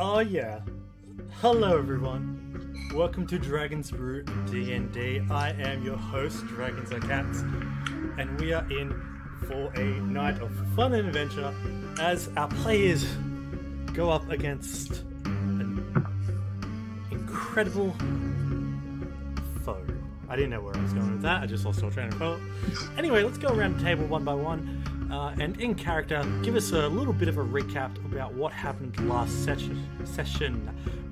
Oh yeah. Hello everyone. Welcome to Dragon's Brew D&D. I am your host, Dragons Are Cats, and we are in for a night of fun and adventure as our players go up against an incredible foe. I didn't know where I was going with that. I just lost all train of thought. Anyway, let's go around the table one by one. And in character, give us a little bit of a recap about what happened last session.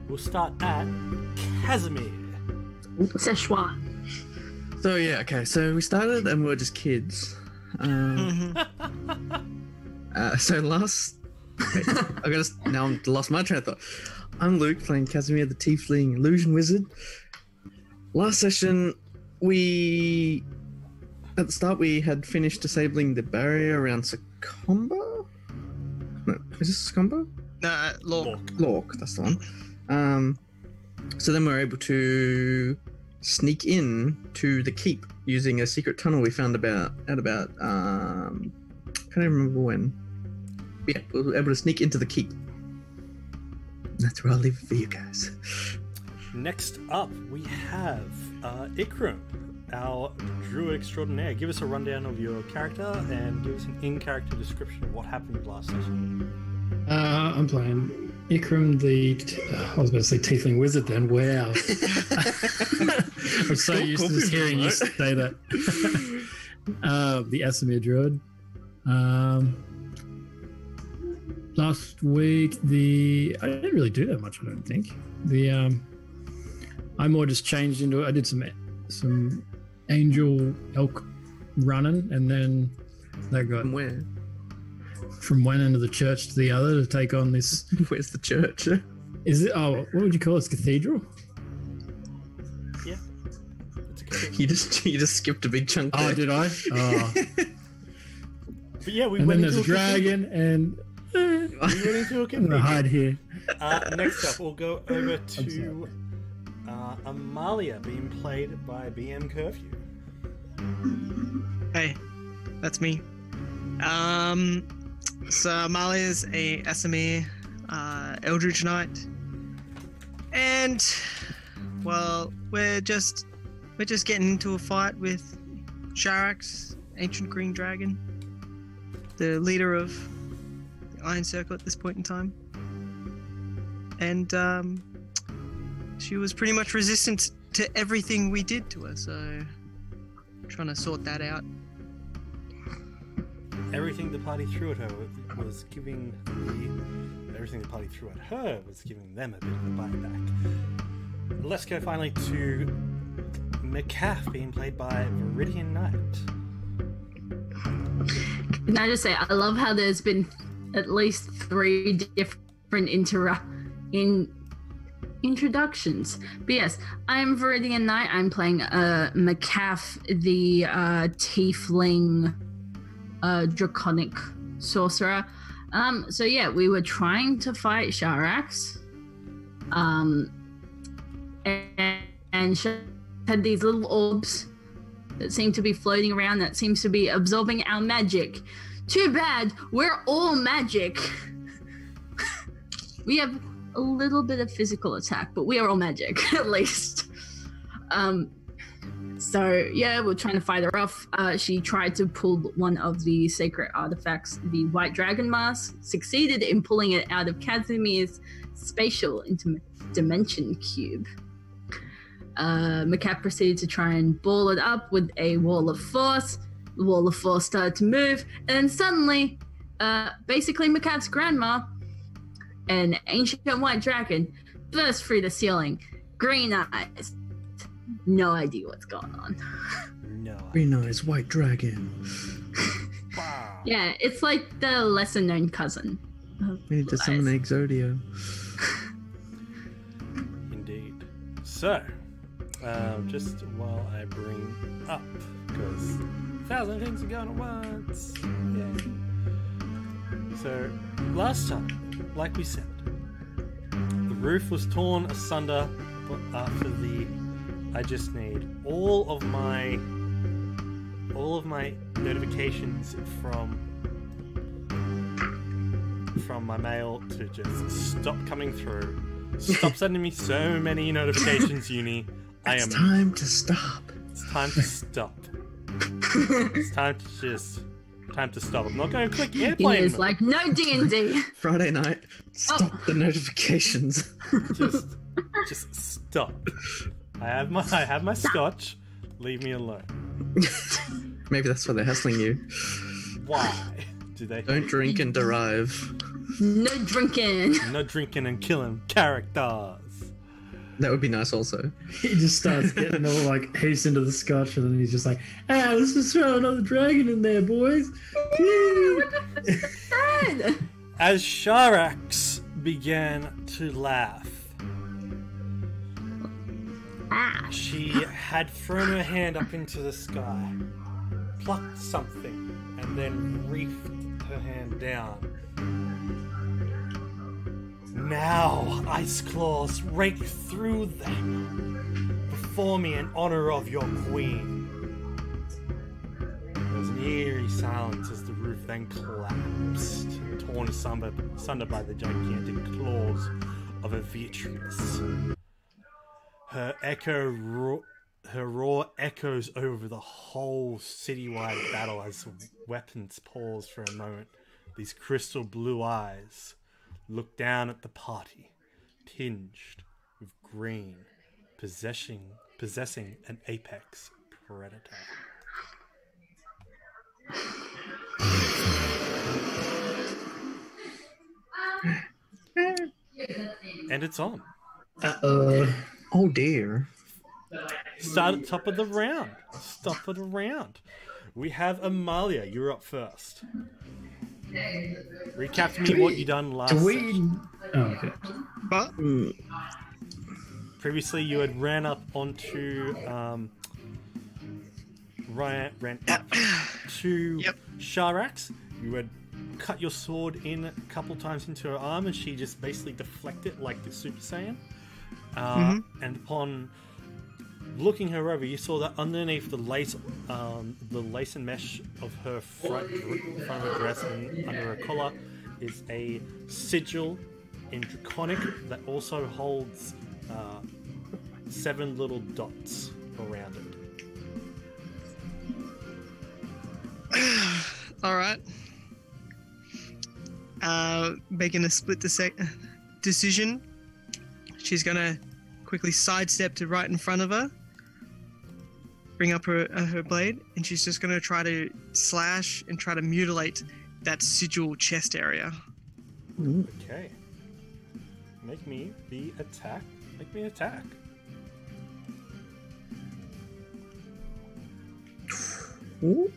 We'll start at Casimir. Szechuan. So yeah, okay. So we started and we were just kids. So last, now I'm lost my train of thought. I'm Luke playing Casimir, the Tiefling Illusion Wizard. Last session, at the start we had finished disabling the barrier around Sacomba. No, is this Sacomba? Lork, that's the one. So then we were able to sneak in to the keep using a secret tunnel we found can't even remember when. Yeah, we were able to sneak into the keep. That's where I'll leave it for you guys. Next up, we have Ikram, our druid extraordinaire. Give us a rundown of your character and give us an in-character description of what happened last session. I'm playing Ikram, I was about to say Tiefling Wizard then. Wow. I'm so used to just hearing you say that. The Asimir Druid. Last week, I didn't really do that much, I don't think. I more just changed into, I did some angel elk running, and then they got... From where? From one end of the church to the other to take on this. Where's the church? Is it? Oh, what would you call it? Cathedral? Yeah. It's a cathedral. You just skipped a big chunk. Oh, there. did I? Oh. But yeah, we and went then into there's a dragon, and we went into a I'm gonna cathedral. hide here. Next up, we'll go over to Amalia, being played by BM Curfew. Hey, that's me. So Amalia's a Asimir Eldritch Knight, and well, we're just getting into a fight with Sharax, ancient green dragon, the leader of the Iron Circle at this point in time, and she was pretty much resistant to everything we did to her, so trying to sort that out. Everything the party threw at her was giving everything the party threw at her was giving them a bit of a bite back. Let's go finally to McCaff, being played by Viridian Knight. Can I just say, I love how there's been at least 3 different introductions. But yes, I'm Viridian Knight. I'm playing McCaff, the tiefling draconic sorcerer. So yeah, we were trying to fight Sharax. And she had these little orbs that seem to be floating around that seems to be absorbing our magic. Too bad, we're all magic. We have a little bit of physical attack, but we are all magic, at least. So yeah, we're trying to fight her off. She tried to pull one of the sacred artifacts, the White Dragon Mask, succeeded in pulling it out of Casimir's spatial dimension cube. McCaff proceeded to try and ball it up with a wall of force. The wall of force started to move, and then suddenly, basically McCaff's grandma, an ancient white dragon, burst through the ceiling, green eyes. No idea what's going on. No. Green eyes, white dragon. Wow. Yeah, it's like the lesser known cousin. We need to summon Exodia. Indeed. So, just while I bring up, because 1,000 things are going at once. Yeah. So, last time, like we said, the roof was torn asunder, but after I just need all of my notifications from from my mail to just stop coming through. Stop sending me so many notifications, Uni. It's time to stop. It's time to stop. It's time to stop. I'm not going to click airplane. It's like no D&D. Friday night, stop the notifications. Just stop. I have my scotch. Leave me alone. Maybe that's why they're hassling you. Why do they? Don't drink and derive. No drinking. No drinking and killing characters. That would be nice also. He just starts getting all like he's into the scotch, and then he's just like, "Ah, let's just throw another dragon in there, boys." As Sharax began to laugh, she had thrown her hand up into the sky, plucked something, and then reefed her hand down. Now, ice claws rake through them before me in honor of your queen. There was an eerie silence as the roof then collapsed, torn asunder by the gigantic claws of a Beatrice. Her roar echoes over the whole citywide battle as weapons pause for a moment. These crystal blue eyes look down at the party, tinged with green, possessing an apex predator. And it's on. Oh dear. Start at top of the round. Stop at a round. We have Amalia. You're up first. Recap to me what you done last session. Oh, okay. But Previously, you had ran up onto ran up to Sharax. You had cut your sword in a couple times into her arm, and she just basically deflected like the Super Saiyan. And upon looking her over, you saw that underneath the lace and mesh of her front of her dress and under her collar is a sigil in Draconic that also holds 7 little dots around it. all right. Making a split decision. She's gonna quickly sidestep to right in front of her, bring up her blade, and she's just gonna try to slash and try to mutilate that sigil chest area. Okay. Make me attack. Make me attack. Ooh.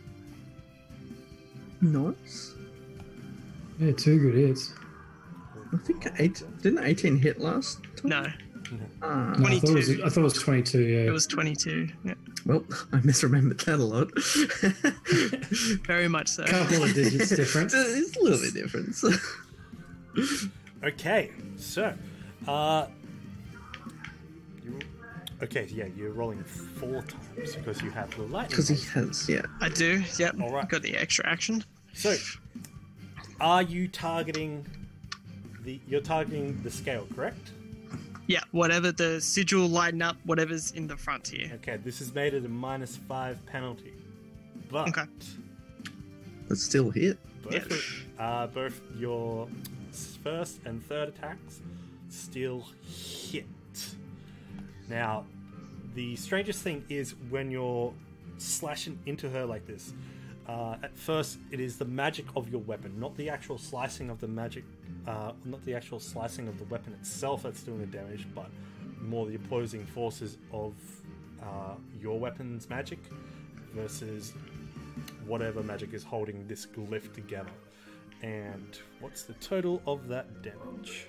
Nice. Yeah, 2 good hits. I think didn't 18 hit last time? No, Ah. No, I thought 22. it was 22. Yeah. It was 22. Yeah. Well, I misremembered that a lot. Very much so. Couple of digits difference. It's a little bit different. So. Okay, so you're rolling 4 times because you have the lightning. Because he has, yeah. I do. Yep. All right. Got the extra action. So, are you targeting you're targeting the scale, correct? Yeah. Whatever the sigil lighten up, whatever's in the front here. Okay, this is made at a -5 penalty, but Okay. But still hit. both your first and third attacks still hit. Now, the strangest thing is when you're slashing into her like this. At first, it is the magic of your weapon, not the actual slicing of the magic, not the actual slicing of the weapon itself that's doing the damage, but more the opposing forces of your weapon's magic versus whatever magic is holding this glyph together. And what's the total of that damage?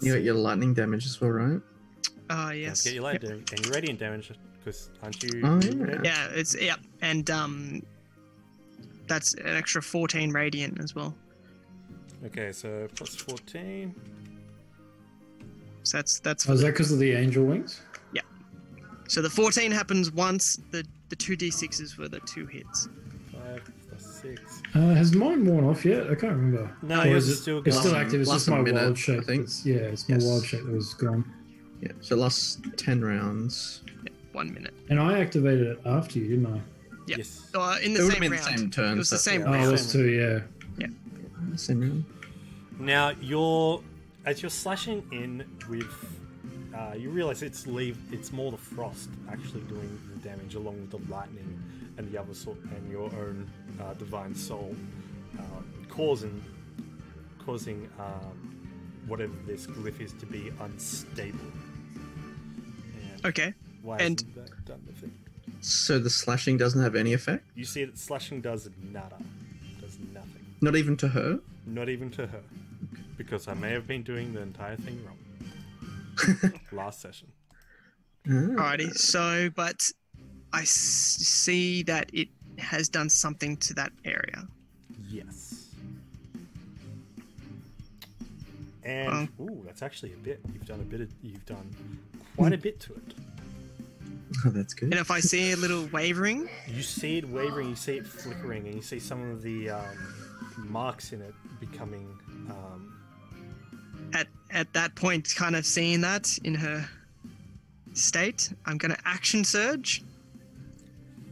You got your lightning damage as well, right? Yes. Get your lightning damage and your radiant damage, because aren't you? Oh, yeah. Yeah, and that's an extra 14 radiant as well. Okay, so plus 14. So that's Oh, is that because of the angel wings? so the 14 happens once. The 2d6s were the 2 hits. 5 plus 6. Has mine worn off yet? I can't remember. No, Or yours is is still It's still going. active. It's Last just my minute, wild shape. I think. It's my Yes. wild shape that was gone. Yeah, so it lasts 10 rounds. 1 minute. And I activated it after you, didn't I? Yeah. Yes. In the It would've same been the round. same turn, It was the so- same Yeah. Oh, round. it was 2, yeah. Same round. Now as you're slashing in with, you realize it's more the frost actually doing the damage, along with the lightning and the other sort, and your own divine soul, causing whatever this glyph is to be unstable. And Okay. why and- hasn't that done the thing? So the slashing doesn't have any effect? You see that slashing does nada, does nothing, Not even to her? not even to her, because I may have been doing the entire thing wrong last session. Alrighty. So, but I see that it has done something to that area. Yes. And ooh, that's actually a bit. You've done quite a bit to it. Oh, that's good. And if I see a little wavering, You see it wavering, you see it flickering, and you see some of the marks in it becoming. at that point, kind of seeing that in her state, I'm gonna action surge,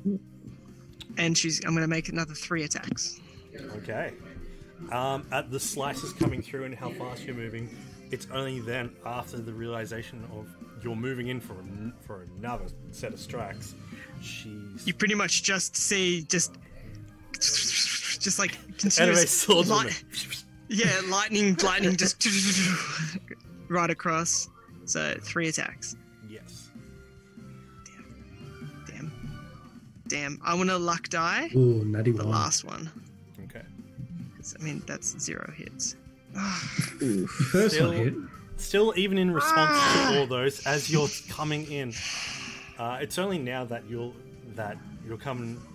and I'm gonna make another 3 attacks. Okay. At the slices coming through and how fast you're moving, it's only then after the realization of you're moving in for another set of strikes. You pretty much just see just like Anyway, continuous swords on yeah, lightning just right across. So 3 attacks. Yes. Damn. I want to luck die. Ooh, natty The one. last one. Okay. 'Cause, I mean, that's 0 hits. First Still- one hit. Still, even in response to all those, as you're coming in, it's only now that you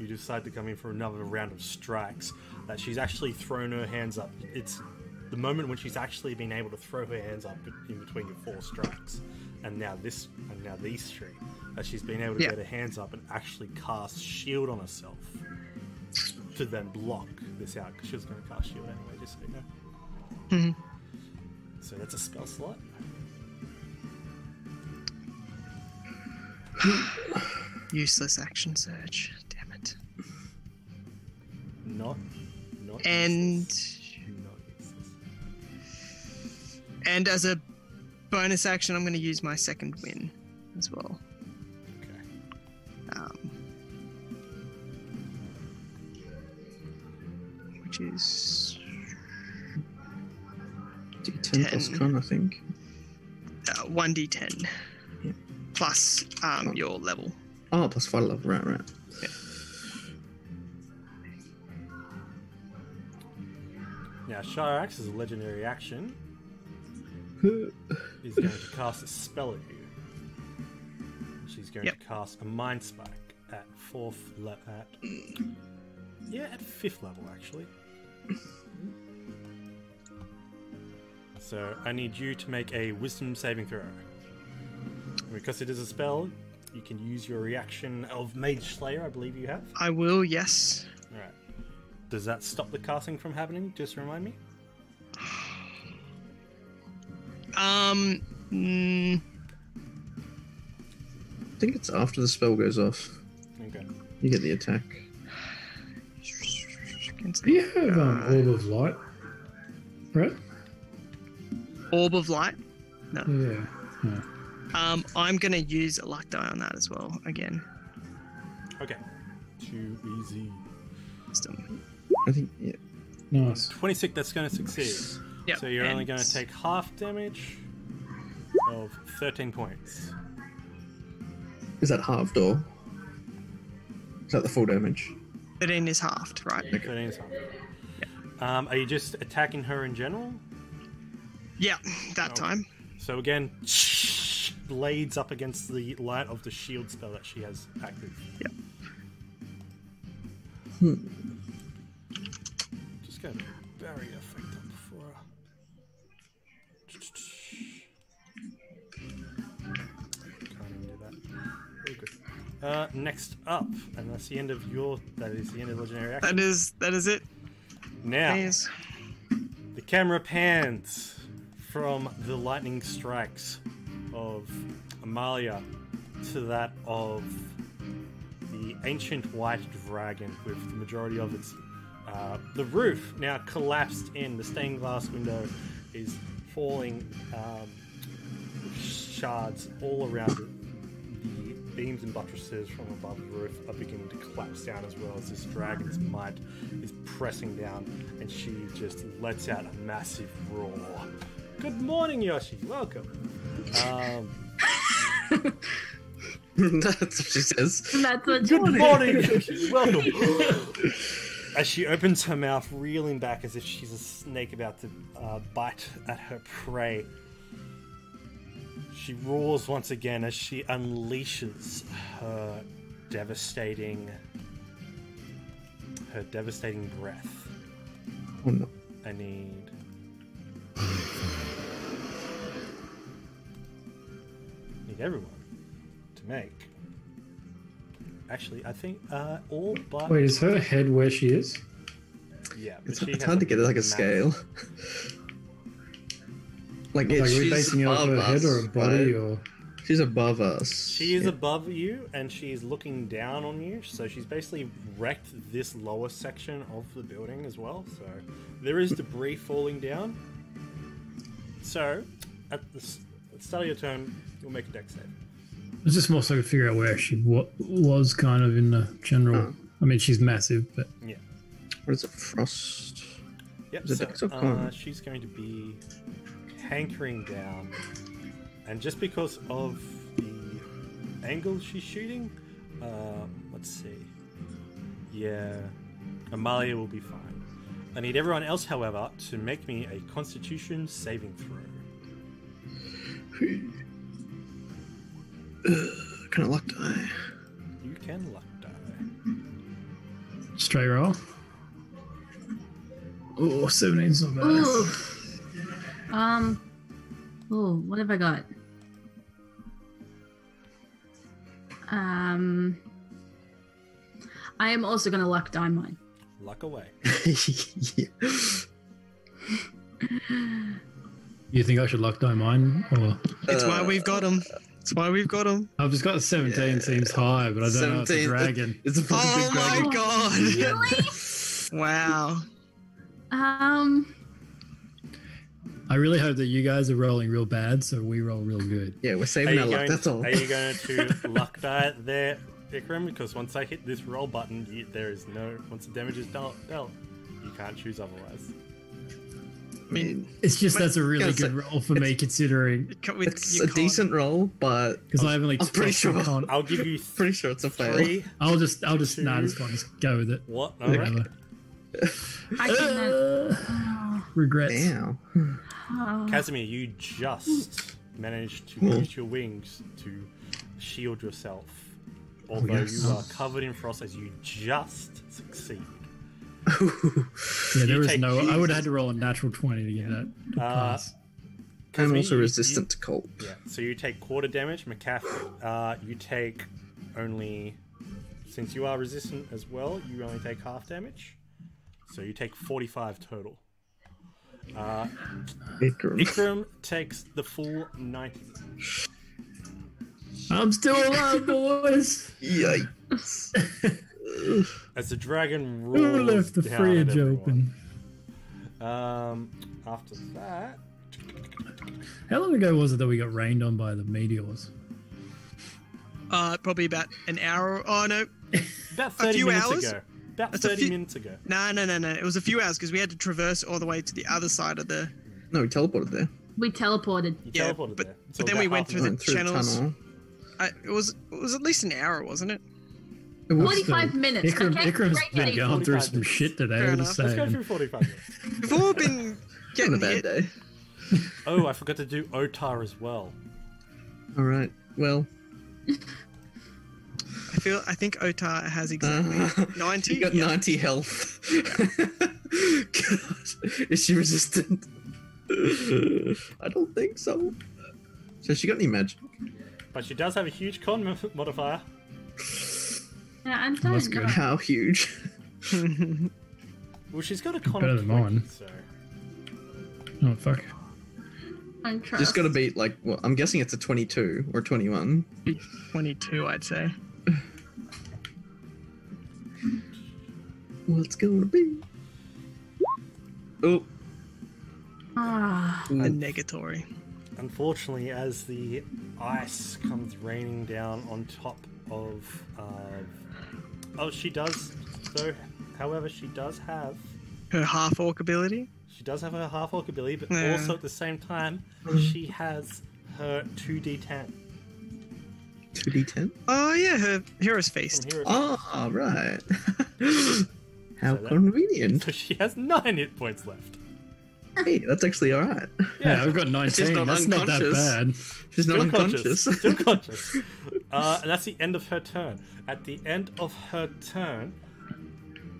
decide to come in for another round of strikes, that she's actually thrown her hands up. It's the moment when she's actually been able to throw her hands up in between your 4 strikes, and now these 3, that she's been able to get her hands up and actually cast shield on herself to then block this out, because she was going to cast shield anyway, just so you know. Mhm. So that's a spell slot. Useless action surge. Damn it. Not And useless. Not useless. and as a bonus action, I'm going to use my second win as well. Okay. Which is D10 plus 10. con, I think. 1d10 Yeah. plus your level. Oh, plus 5 level. Right. Now, Shirax is a legendary action. Is going to cast a spell at you. She's going to cast a Mind Spike at 5th level, actually. So I need you to make a Wisdom saving throw. Because it is a spell, you can use your reaction of Mage Slayer, I believe you have. I will, yes. Alright. Does that stop the casting from happening? Just remind me. I think it's after the spell goes off. Okay. You get the attack. Do you have Orb of Light? Right? Orb of Light? No. Yeah. I'm going to use a luck die on that as well, again. Okay. Too easy. Wisdom. I think, yeah. Nice. 26, that's going to succeed. Yep, So you're only and- going to take half damage of 13 points. Is that halved or? Is that the full damage? 13 is halved, right? 13 is half. Are you just attacking her in general? Yeah, that time. So again, blades up against the light of the shield spell that she has active. Yep. Just going to bury effect up for her. Can't even do that. Very good. Next up, and that's the end of your. That is the end of legendary action. That is it. Now, Yes. the camera pans from the lightning strikes of Amalia to that of the ancient white dragon, with the majority of its the roof now collapsed in. The stained glass window is falling, shards all around it. The beams and buttresses from above the roof are beginning to collapse down as well as this dragon's might is pressing down, and she just lets out a massive roar. Good morning, Yoshi. Welcome. That's what she says. That's what Good morning, Yoshi. Welcome. As she opens her mouth, reeling back as if she's a snake about to bite at her prey, she roars once again as she unleashes her devastating breath. Oh no. I need everyone to make. Actually, I think all but. Wait, is her head where she is? Yeah, but she It's has hard to get it like a massive- scale. Like, Like, are we she's basing it off above her head or us, a body, right? or She's above us. She is Yeah. above you, and she's looking down on you, so she's basically wrecked this lower section of the building as well. So there is debris falling down. So at the start of your turn, you'll make a dex save. it's just more so to figure out where she was kind of in the general. I mean, she's massive, but Yeah. What is it? Frost. Yep. Is it So dex or con? she's going to be hankering down, and just because of the angle she's shooting, let's see. Yeah, Amalia will be fine. I need everyone else, however, to make me a Constitution saving throw. Can I luck die? You can luck die. straight roll. Oh, 17's not bad. Ooh. What have I got? I am also gonna luck die mine. Luck away. Yeah. You think I should luck die mine, or It's why we've got him. It's why we've got him. I've just got 17. Seems high, but I don't know. It's a 17, dragon. It's a fucking Oh big my dragon. god! Really? Wow. I really hope that you guys are rolling real bad, so we roll real good. Yeah, we're Are saving you, our luck. going, That's all. are you going to luck die there, Ikram? Because once I hit this roll button, there is no. Once the damage is dealt, you can't choose otherwise. I mean, It's just that's a really Gonna good roll for me, considering It's a decent roll, but because I haven't I'm pretty expressed my sure. con. I'll give you pretty sure it's a fail. 3. I'll just Two. just go with it. What? All right. Whatever. I think that. Regrets. Damn. Casimir, you just managed to use your wings to shield yourself. Although yes. you are covered in frost as you just succeed. Yeah, there was take- no. I would have had to roll a natural 20 to get that to pass. I'm Casimir, also you- resistant to cold. Yeah, so you take quarter damage. McCaff, you take only... Since you are resistant as well, you only take half damage. So you take 45 total. Ikram. Ikram takes the full 90. I'm still alive, boys. Yikes. As the dragon roars Who left the down fridge at everyone. open? After that... How long ago was it that we got rained on by the meteors? probably about an hour. Oh no, About 30 few minutes hours? ago. About That's a 30 few- minutes ago. no. It was a few hours because we had to traverse all the way to the other side of the. No, we teleported there. We teleported. You Yeah, teleported but- there. So but then about we went half through an the hour. Went through channels. tunnel. It was at least an hour, wasn't it? It was 45 minutes. Ikram, Okay, Ikram's great, been great. going through 45 some minutes. shit today. Fair I'm enough. just Let's go saying. through 45 minutes. We've all been on getting a bad hit. day. Oh, I forgot to do Otar as well. All right. Well, I think Otar has exactly 90. You got Yeah. 90 health. God, is she resistant? I don't think so. So she got any magic? But she does have a huge con modifier. Yeah, I don't That's know. good. How huge? Well, she's got a con Better of than 20, mine. so... Oh fuck. I trust. Just got to beat like. Well, I'm guessing it's a 22 or 21. 22, I'd say. What's gonna be? Oh. Ah, A negatory. Unfortunately, as the ice comes raining down on top of... oh, she does, though. However, she does have... Her half orc ability? She does have her half-orc ability, but Yeah. also at the same time, she has her 2d10. 2d10? Oh, yeah, her hero's feast. From here. Oh, right. How So that- convenient. So she has 9 hit points left. Hey, that's actually alright. Yeah, I've got 19. not That's not that unconscious. bad. She's not Still unconscious. Still conscious. And that's the end of her turn. At the end of her turn,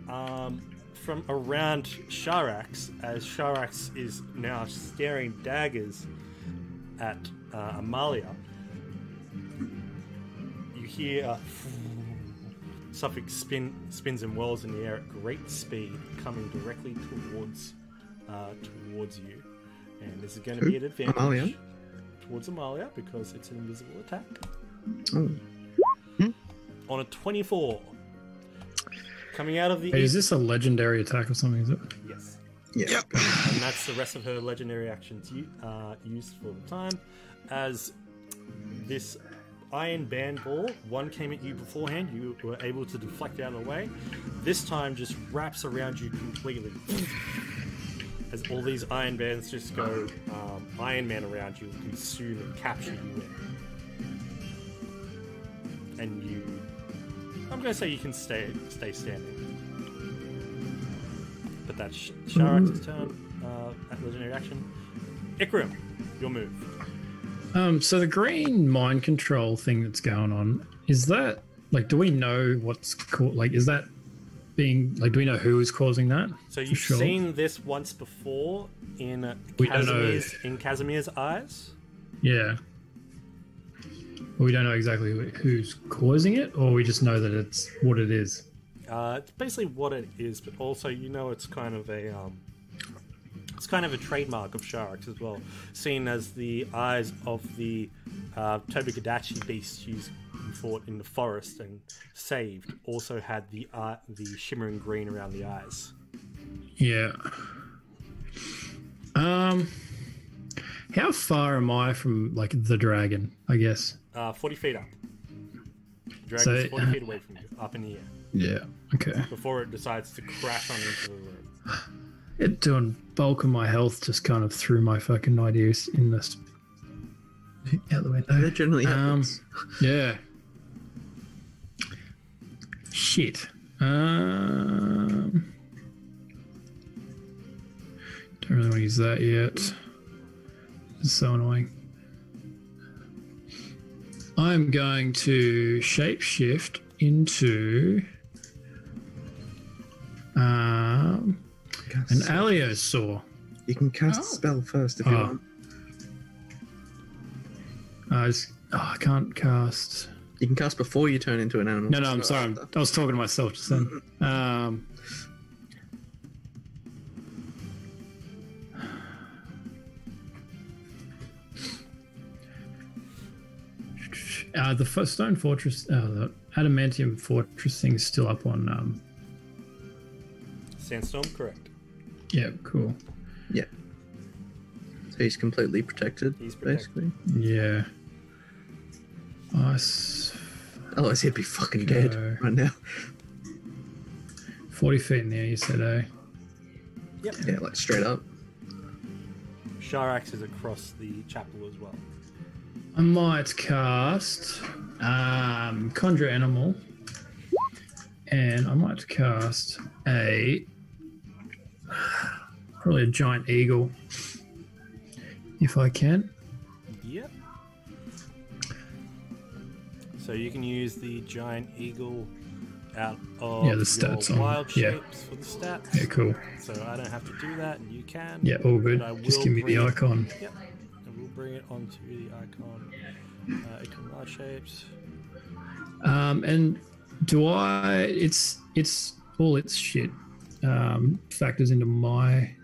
from around Sharax, as Sharax is now staring daggers at Amalia, you hear something spins and whirls in the air at great speed, coming directly towards you. And this is going to be an advantage Amalia? towards Amalia because it's an invisible attack. Oh. On a 24. Coming out of the Hey, is this a legendary attack or something? Is it? Yes. Yeah. Yep. And that's the rest of her legendary actions used for the time. As this iron band ball, one came at you beforehand, you were able to deflect out of the way. This time just wraps around you completely. As all these iron bands just go Iron Man around you, consume and capture you in. And you... I'm going to say you can stay standing. But that's Sharax's turn at legendary action. Ikram, your move. So the green mind control thing that's going on, is that, like, do we know what's like, is that being, like, do we know who is causing that? So you've sure. seen this once before in We don't know. Casimir's eyes. Yeah. We don't know exactly who's causing it, or we just know that it's what it is. It's basically what it is, but also you know it's kind of a trademark of Sharax as well, seen as the eyes of the Tobagadachi beast you fought in the forest and saved also had the shimmering green around the eyes. Yeah. How far am I from, like, the dragon, I guess? 40 feet up. Dragon's So- 40 feet away from you, up in the air, Yeah. Okay. before it decides to crash on into the room. It doing bulk of my health just kind of threw my fucking ideas in this out the window. That generally happens. Yeah. Shit. Don't really want to use that yet. It's so annoying. I'm going to shapeshift into an Aliosaur. You can cast a spell first if you Oh. want. I can't cast. You can cast before you turn into an animal. No, I'm sorry. I was talking to myself just then. The Stone Fortress, the Adamantium Fortress thing is still up on. Sandstorm, correct. Yeah, cool. Yeah. So he's completely protected, He's protected. basically. Yeah. Ice. Otherwise he'd be fucking dead Okay. right now. 40 feet in the air, you said, eh? Yep. Yeah, like straight up. Sharax is across the chapel as well. I might cast Conjure Animal, and I might cast probably a Giant Eagle, if I can. Yep. So you can use the giant eagle out of Yeah, the stats your on- wild yeah. shapes for the stats. Yeah, cool. So I don't have to do that, and you can. Yeah, all good. But I Just will give me the bring it- icon. Yep. I will bring it onto the icon. Icon wild shapes. And do I? It's all its shit factors into my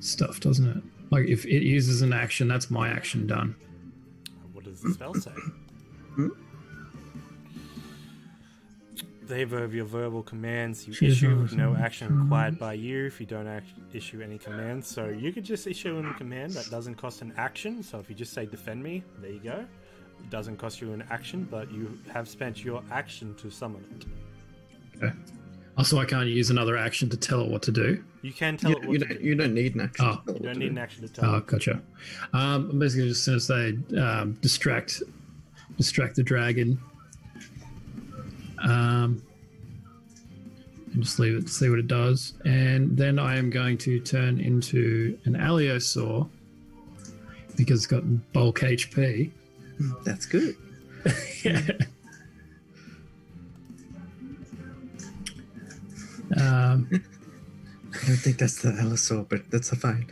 stuff, doesn't it? Like if it uses an action, that's my action done. What does the spell say? They have your verbal commands you issue with no action required by you if you don't issue any commands. So you could just issue a command that doesn't cost an action. So if you just say defend me, there you go. It doesn't cost you an action, but you have spent your action to summon it. Okay. Also, I can't use another action to tell it what to do. You can tell it what to do. You don't need an action. Oh. You don't need an action to tell it. Oh, gotcha. I'm basically just going to say distract the dragon. And just leave it to see what it does. And then I am going to turn into an Aliosaur because it's got bulk HP. That's good. Yeah. I don't think that's the Allosaur, but that's fine.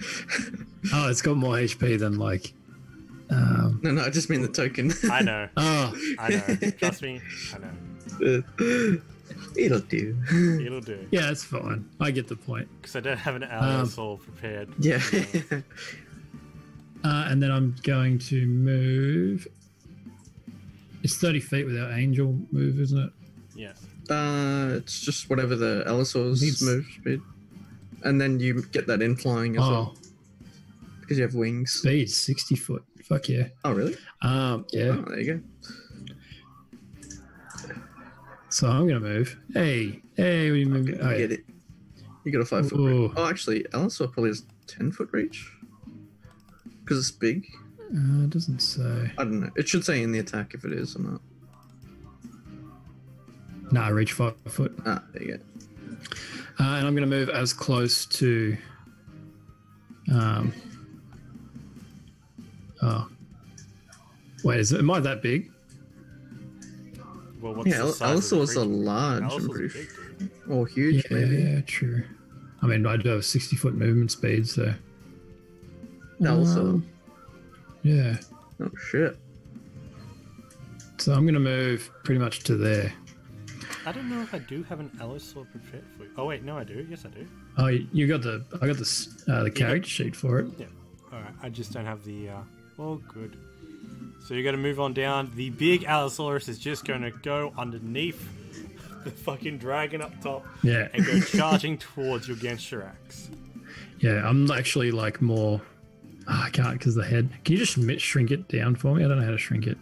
Oh, it's got more HP than like. No, I just mean the token. I know. Oh, I know. Trust me, I know. It'll do. It'll do. yeah, it's fine. I get the point. Because I don't have an Allosaur prepared. Yeah. And then I'm going to move. It's 30 feet without angel move, isn't it? Yeah. It's just whatever the Allosaur's move speed. And then you get that in flying as well. Because you have wings. Speed, 60 foot. Fuck yeah. Oh, really? Yeah. Oh, there you go. So I'm going to move. Hey, what are you moving? Okay, you get it. You got a 5 foot reach. Oh, actually, Allosaur probably has 10 foot reach. Because it's big. It doesn't say. I don't know. It should say in the attack if it is or not. No, I reach 5 foot. Ah, there you go. And I'm going to move as close to. Oh. Wait, am I that big? Well, what's the size of Allosaur's the a creature? large, I'm Allosaur's pretty big, sure. dude. Or huge, maybe. Yeah, true. I mean, I do have a 60 foot movement speed, so. Allosaur. Yeah. Oh, shit. So I'm going to move pretty much to there. I don't know if I do have an Allosaur prepared for you. Oh wait, no, I do. Yes, I do. Oh, I got the character sheet for it. Yeah. All right. I just don't have the. Oh, good. So you got to move on down. The big Allosaurus is just going to go underneath the fucking dragon up top. Yeah. And go charging towards your Genshirax. Yeah, I'm actually like more. Oh, I can't because the head. Can you just shrink it down for me? I don't know how to shrink it.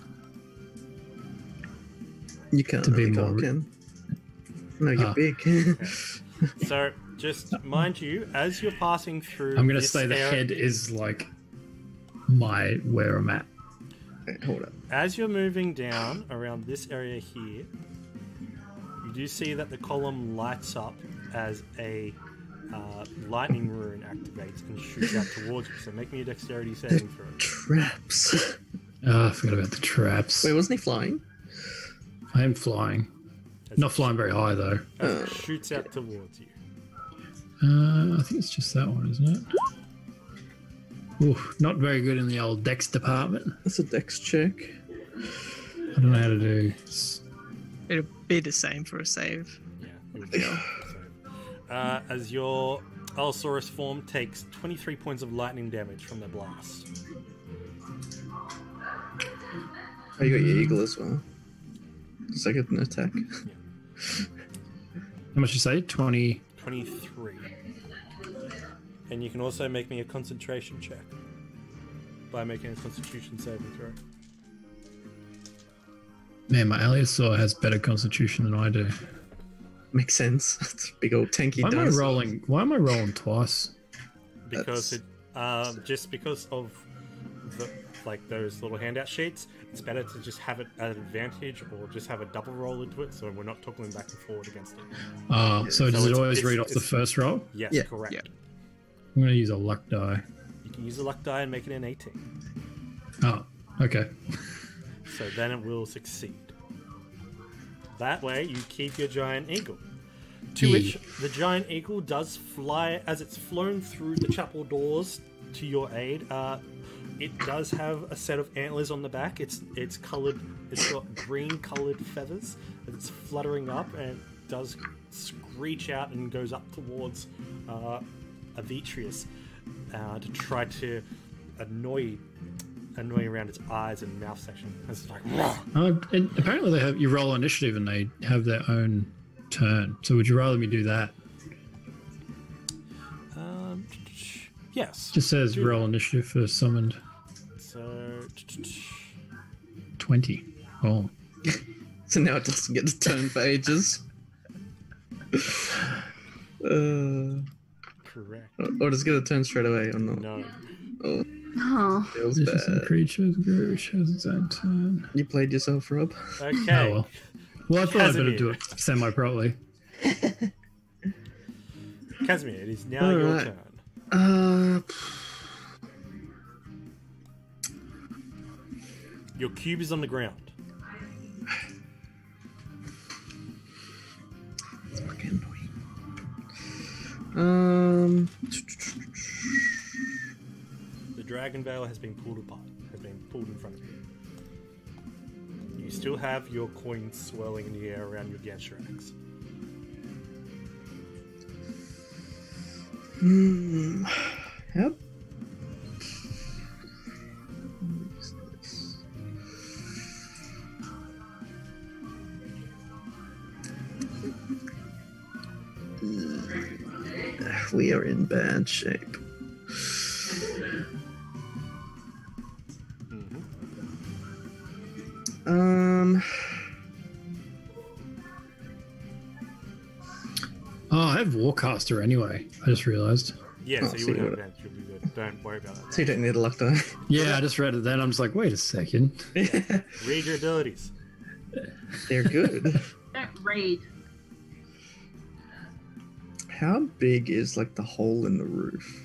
You can't. To be really more. Can. No, you're big. So just mind you, as you're passing through, I'm going to this say the area- head is like where I'm at. Wait, hold up. As you're moving down around this area here, you do see that the column lights up as a lightning rune activates and shoots out towards you. So make me a dexterity saving throw. Traps. Oh, I forgot about the traps. Wait, wasn't he flying? I am flying. Not flying very high though. As it shoots out towards you. I think it's just that one, isn't it? Ooh, not very good in the old dex department. That's a dex check. I don't know how to do. It'll be the same for a save. Yeah. it would be so, as your Allosaurus form takes 23 points of lightning damage from the blast. Oh, you got your eagle as well. It's like an attack. How much you say? 20. 23. And you can also make me a concentration check by making a constitution saving throw. Man, my Aliosaur has better constitution than I do. Makes sense. It's a big old tanky Why am I dinosaur. rolling? Why am I rolling twice? Because just because of the, like those little handout sheets, it's better to just have it at an advantage or just have a double roll into it, so we're not toggling back and forward against it. Oh, so does it it's- always it's- read off the it's- first roll? Yes, Yeah. correct. Yeah. I'm going to use a luck die. You can use a luck die and make it an 18. Oh, okay. So then it will succeed. That way you keep your giant eagle. To Yeah. which the giant eagle does fly as it's flown through the chapel doors to your aid. it does have a set of antlers on the back. It's colored. It's got green colored feathers. It's fluttering up and it does screech out and goes up towards Avitrius to try to annoy around its eyes and mouth section. It's like, and apparently they have you roll initiative and they have their own turn. So would you rather me do that? Yes. Just says roll initiative for summoned. So 20. Oh. So now it doesn't get to turn for ages. Correct. Or does it get a turn straight away or not? No. Oh, Oh. feels This is a bad. creature which has its own turn. You played yourself, Rob. Okay. Oh well. Well, I thought I'd better Casimir. do it semi-properly. Casimir, it is now your Alright. turn. Your cube is on the ground. It's fucking annoying. The dragon veil has been pulled apart. Has been pulled in front of you. You still have your coins swirling in the air around your Ganshrax. Yep. We are in bad shape. Oh, I have Warcaster anyway. I just realised. Yeah, Oh, so you so would you have would- advantage. You'll be good. Don't worry about that. So you don't need a luck die. Yeah, I just read it then. I'm just like, wait a second. Read your abilities. They're good. Don't raid. How big is like the hole in the roof?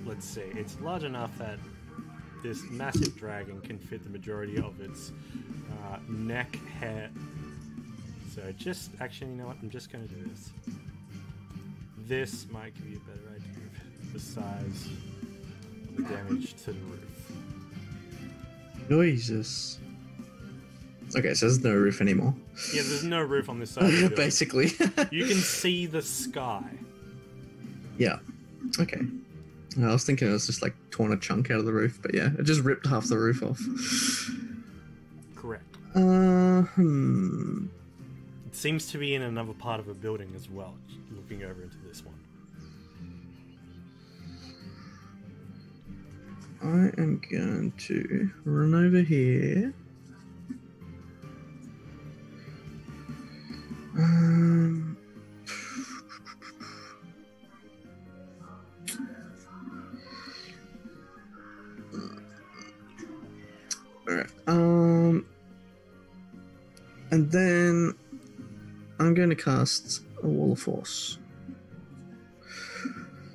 Let's see. It's large enough that this massive dragon can fit the majority of its neck, hair. So just actually, you know what? I'm just going to do this. This might give you a better idea of the size of the damage to the roof. Jesus. Okay, so there's no roof anymore. Yeah, there's no roof on this side. Of the building. Basically. You can see the sky. Yeah. Okay. I was thinking it was just like torn a chunk out of the roof, but yeah, it just ripped half the roof off. Correct. It seems to be in another part of a building as well, looking over into this one. I am going to run over here. Alright. And then I'm going to cast a Wall of Force.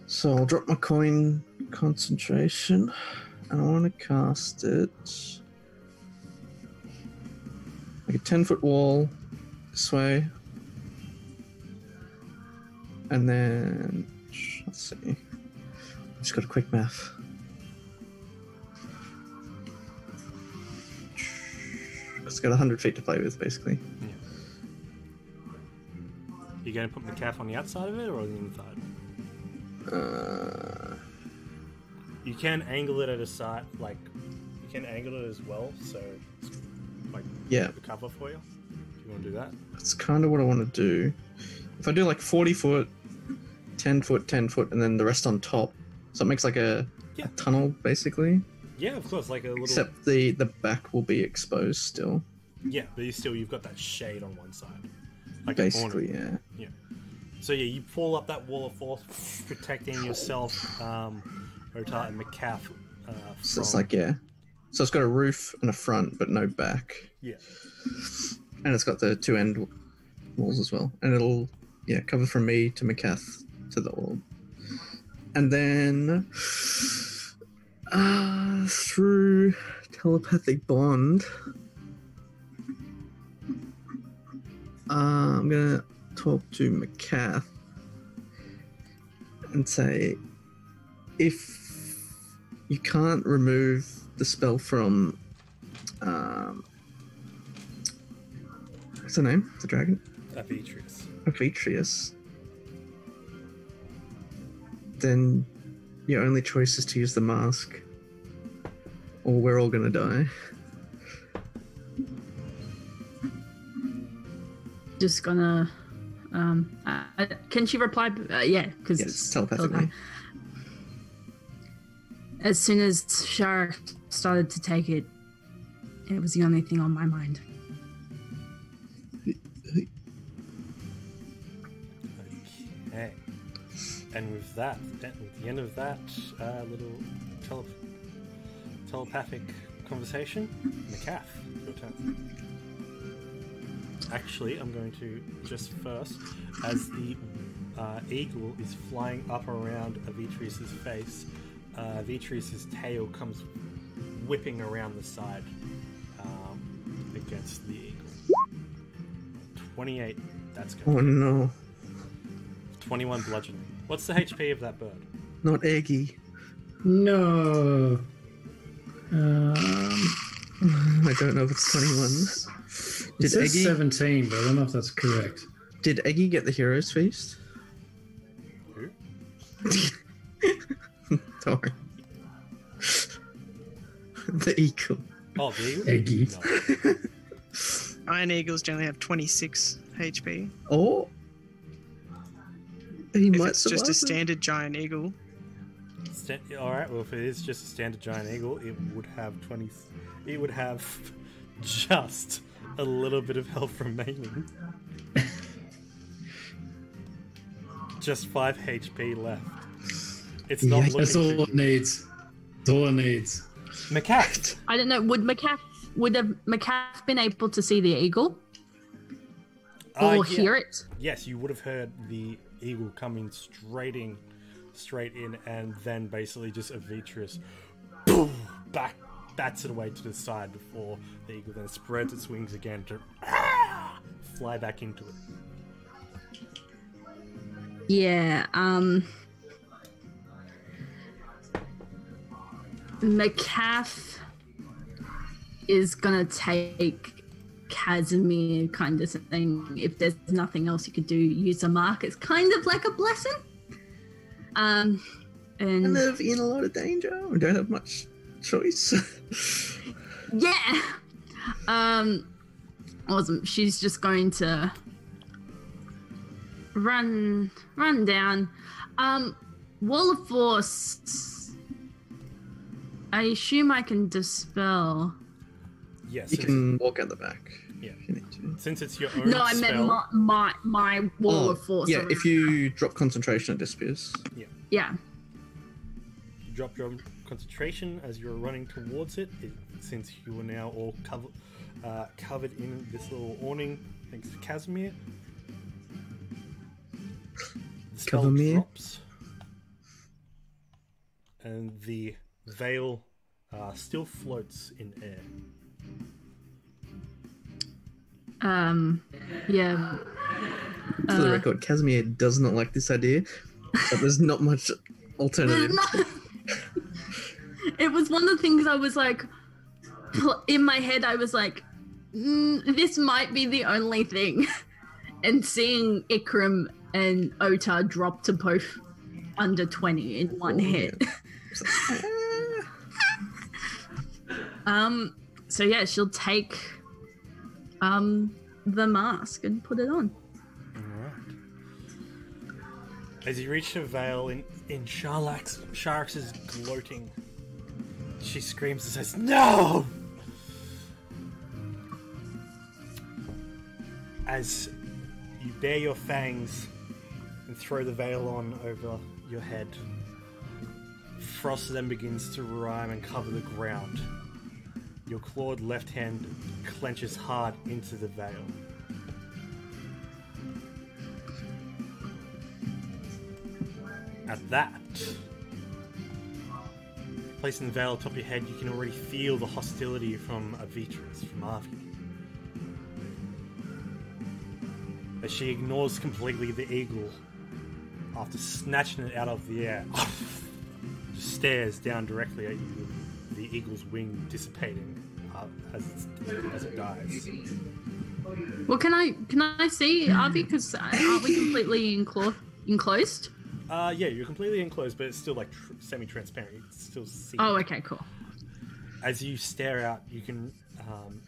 So I'll drop my coin concentration, and I want to cast it like a 10-foot wall this way, and then let's see. I just got a quick math. It's got 100 feet to play with, basically. Yeah. You going to put the calf on the outside of it or on the inside? You can angle it at a side, like you can angle it as well, so it's like Yeah. the cover for you. If you want to do that. That's kind of what I want to do. If I do like 40 foot, 10 foot, 10 foot, and then the rest on top, so it makes like a tunnel, basically. Yeah, of course, like a little. Except the back will be exposed still. Yeah, but you've got that shade on one side. Like Basically, yeah. Yeah. So yeah, you pull up that wall of force, protecting yourself, Ota and McCaff. So it's like, yeah. So it's got a roof and a front, but no back. Yeah. And it's got the two end walls as well. And it'll, cover from me to McCath to the wall. And then through telepathic bond, I'm going to talk to McCath and say, if you can't remove the spell from, what's the name? The dragon? Avitrius. Then your only choice is to use the mask, or we're all gonna die. Just gonna. Can she reply? Yeah, because it's telepathically. As soon as Shar started to take it, it was the only thing on my mind. Okay. And with that, at the end of that little telepathic conversation, Macaf, your turn. Actually, I'm going to just first, as the eagle is flying up around Avitrius's face, Avitrius's tail comes whipping around the side against the eagle. 28, that's good. Oh no. 21 bludgeoning. What's the HP of that bird? Not Eggy. No. I don't know if it's 21. It says 17, but I don't know if that's correct. Did Eggy get the hero's feast? Who? Sorry. The eagle. Oh, the eagle? Eggy. No. Iron eagles generally have 26 HP. Oh. He If might it's just a survive. standard giant eagle. Alright, well, if it is just a standard giant eagle, it would have 20. It would have just a little bit of health remaining. Just 5 HP left. It's not looking That's all too it needs. That's all it needs. Macaf! I don't know. Would have Macaf been able to see the eagle or Yeah. hear it? Yes, you would have heard the eagle coming straight in, and then basically just Avitrius, boom, bats it away to the side before the eagle then spreads its wings again to fly back into it. Yeah. Macaf is gonna take Casimir kind of thing. If there's nothing else you could do, use a mark. It's kind of like a blessing. I And live in a lot of danger. We don't have much choice. yeah. Awesome. She's just going to run down. Wall of Force. I assume I can dispel. Yes, You can walk out the back. Yeah. If you need to. Since it's your own No, I spell, meant my wall of force. Yeah, around. if you drop concentration, it disappears. Yeah. you drop your concentration as you're running towards it. Since you are now all covered in this little awning, thanks to Casimir. The spell Casimir. drops, and the veil still floats in air. Yeah. For the record, Casimir does not like this idea, but there's not much alternative. It was one of the things I was like, in my head, I was like, this might be the only thing. And seeing Ikram and Ota drop to both under 20 in one hit. So yeah, she'll take the mask and put it on. Alright. As you reach the veil in Sharks' gloating, she screams and says, "No!" As you bare your fangs and throw the veil on over your head, frost then begins to rime and cover the ground. Your clawed left hand clenches hard into the veil. At that, placing the veil atop your head, you can already feel the hostility from Avitrius, from Avi. As she ignores completely the eagle after snatching it out of the air, just stares down directly at you, the eagle's wing dissipating as it dies. Well, can I see Arby? Because aren't we completely enclosed? Yeah, you're completely enclosed, but it's still like semi-transparent. You can still see. Oh, okay, cool. As you stare out, you can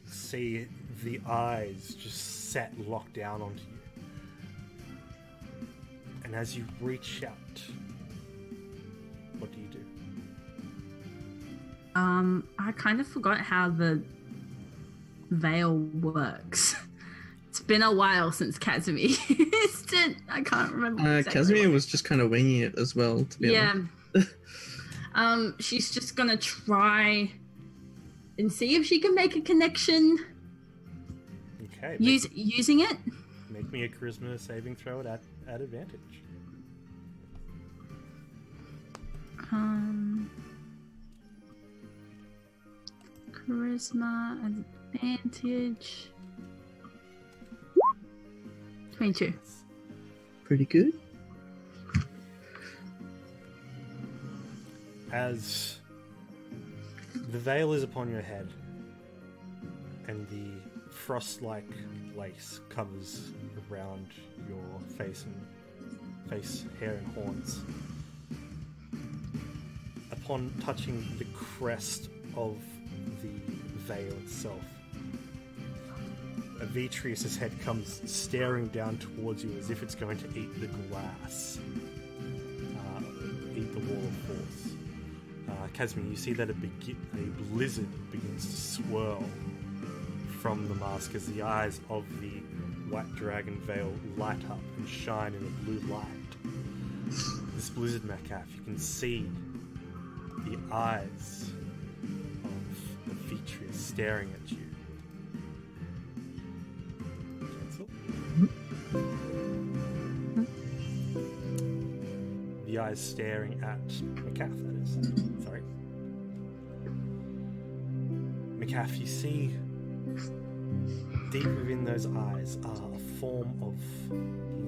see the eyes just set locked down onto you. And as you reach out, what do you do? I kind of forgot how the veil works. It's been a while since Casimir used it. I can't remember. Exactly Casimir was just kind of winging it as well, to be honest. She's just gonna try and see if she can make a connection. Okay. Using it. Make me a charisma saving throw at advantage. Charisma advantage. 22. Pretty good. As the veil is upon your head and the frost-like lace covers around your face, hair and horns, upon touching the crest of the veil itself, Avitrius's head comes staring down towards you as if it's going to eat the glass, eat the wall of force. Casimir, you see that a blizzard begins to swirl from the mask as the eyes of the white dragon veil light up and shine in a blue light. This blizzard, Macaf, you can see the eyes of Avitrius staring at you. Cancel. The eyes staring at Macaf, that is. Sorry. Macaf, you see deep within those eyes are a form of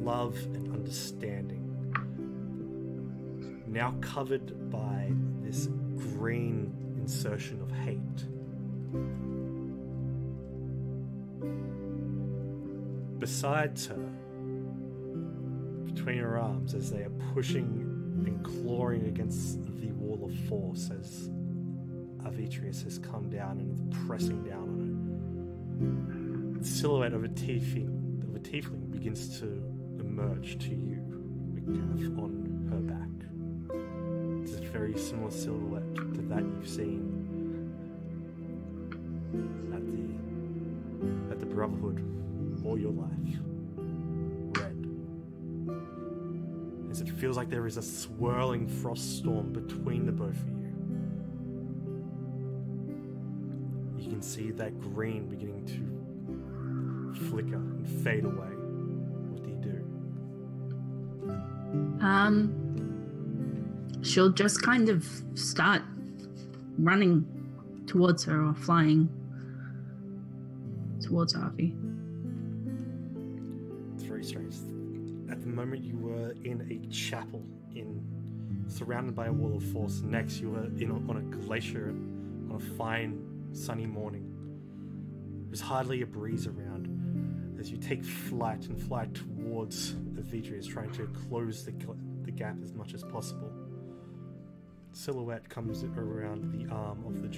love and understanding, now covered by this green insertion of hate. Besides her, between her arms, as they are pushing and clawing against the wall of force, as Avitrius has come down and is pressing down on it, the silhouette of a tiefling begins to emerge to you, Macaf, on her back. It's a very similar silhouette to that you've seen at the Brotherhood all your life. Red. As it feels like there is a swirling frost storm between the both of you. You can see that green beginning to flicker and fade away. What do you do? She'll just kind of start running towards her or flying towards Arby. It's very strange. At the moment you were in a chapel, surrounded by a wall of force. Next you were on a glacier on a fine sunny morning. There's hardly a breeze around as you take flight and fly towards Avitrius, trying to close the gap as much as possible. Silhouette comes around the arm of the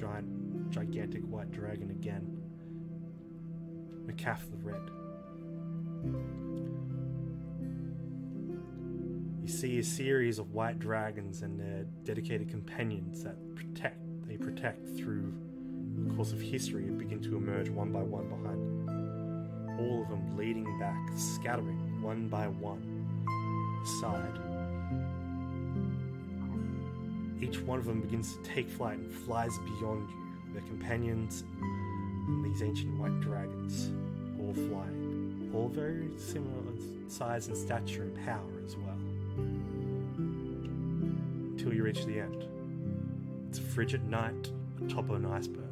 gigantic white dragon again. Macaf the Red. You see a series of white dragons and their dedicated companions that they protect through the course of history and begin to emerge one by one behind them. All of them leading back, scattering one by one aside. Each one of them begins to take flight and flies beyond you, their companions and these ancient white dragons, all flying, all very similar in size and stature and power as well. Until you reach the end. It's a frigid night atop an iceberg.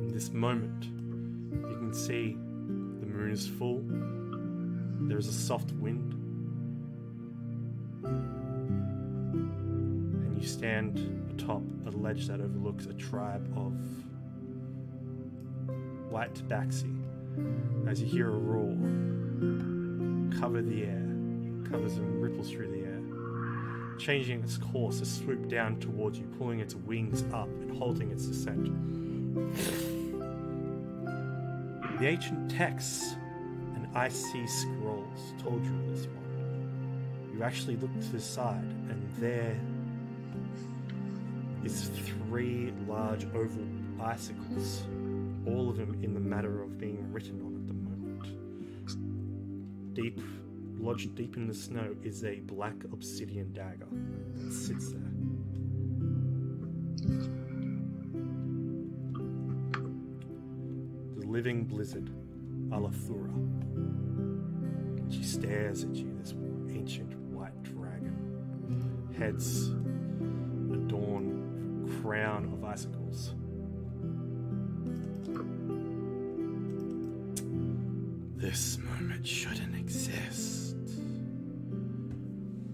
In this moment, you can see the moon is full, There is a soft wind, and you stand atop a ledge that overlooks a tribe of white tabaxi as you hear a roar cover the air, covers and ripples through the air, changing its course to swoop down towards you, pulling its wings up and halting its descent. The ancient texts and icy scrolls told you of this one. You actually look to the side, and there is 3 large oval icicles, all of them in the matter of being written on at the moment. Lodged deep in the snow is a black obsidian dagger that sits there. The living blizzard, Alathura. She stares at you, this ancient white dragon. Heads adorned with a crown of icicles. This moment shouldn't exist.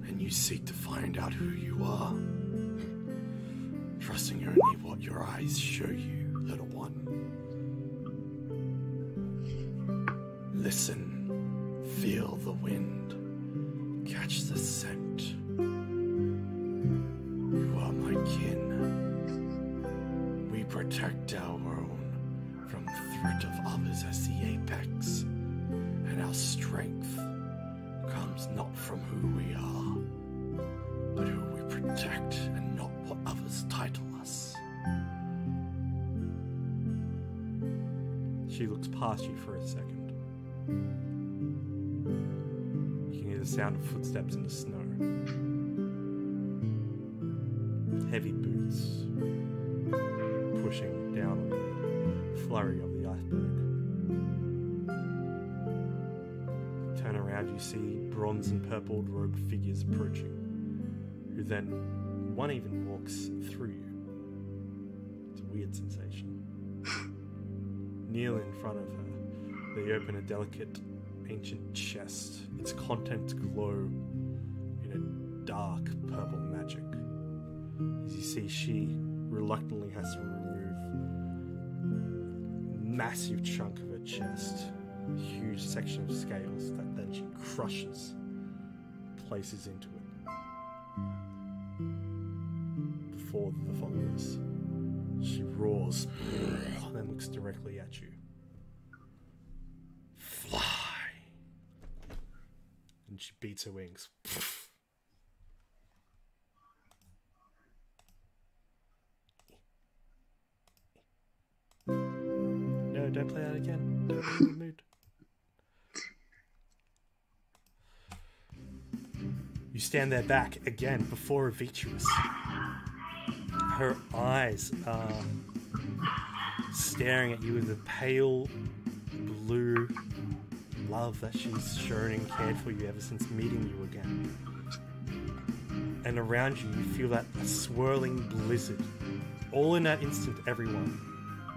And you seek to find out who you are, trusting only what your eyes show you, little one. Listen, feel the wind, catch the scent. You are my kin. We protect our own from the threat of others as the apex, and our strength comes not from who we are, but who we protect, and not what others title us. She looks past you for a second. You can hear the sound of footsteps in the snow. Heavy boots pushing down on the flurry of the iceberg. Turn around, you see bronze and purple robed figures approaching, who then, one even walks through you. It's a weird sensation. Kneel in front of her. They open a delicate, ancient chest. Its contents glow in a dark purple magic. As you see, she reluctantly has to remove a massive chunk of her chest, a huge section of scales that then she crushes, places into it. Before the followers, she roars, and then looks directly at you. Fly! And she beats her wings. No, don't play that again. Don't be in the mood. You stand there back again before Avitris. Her eyes are staring at you with a pale blue love that she's shown and cared for you ever since meeting you again. And around you, you feel that a swirling blizzard. All in that instant, everyone,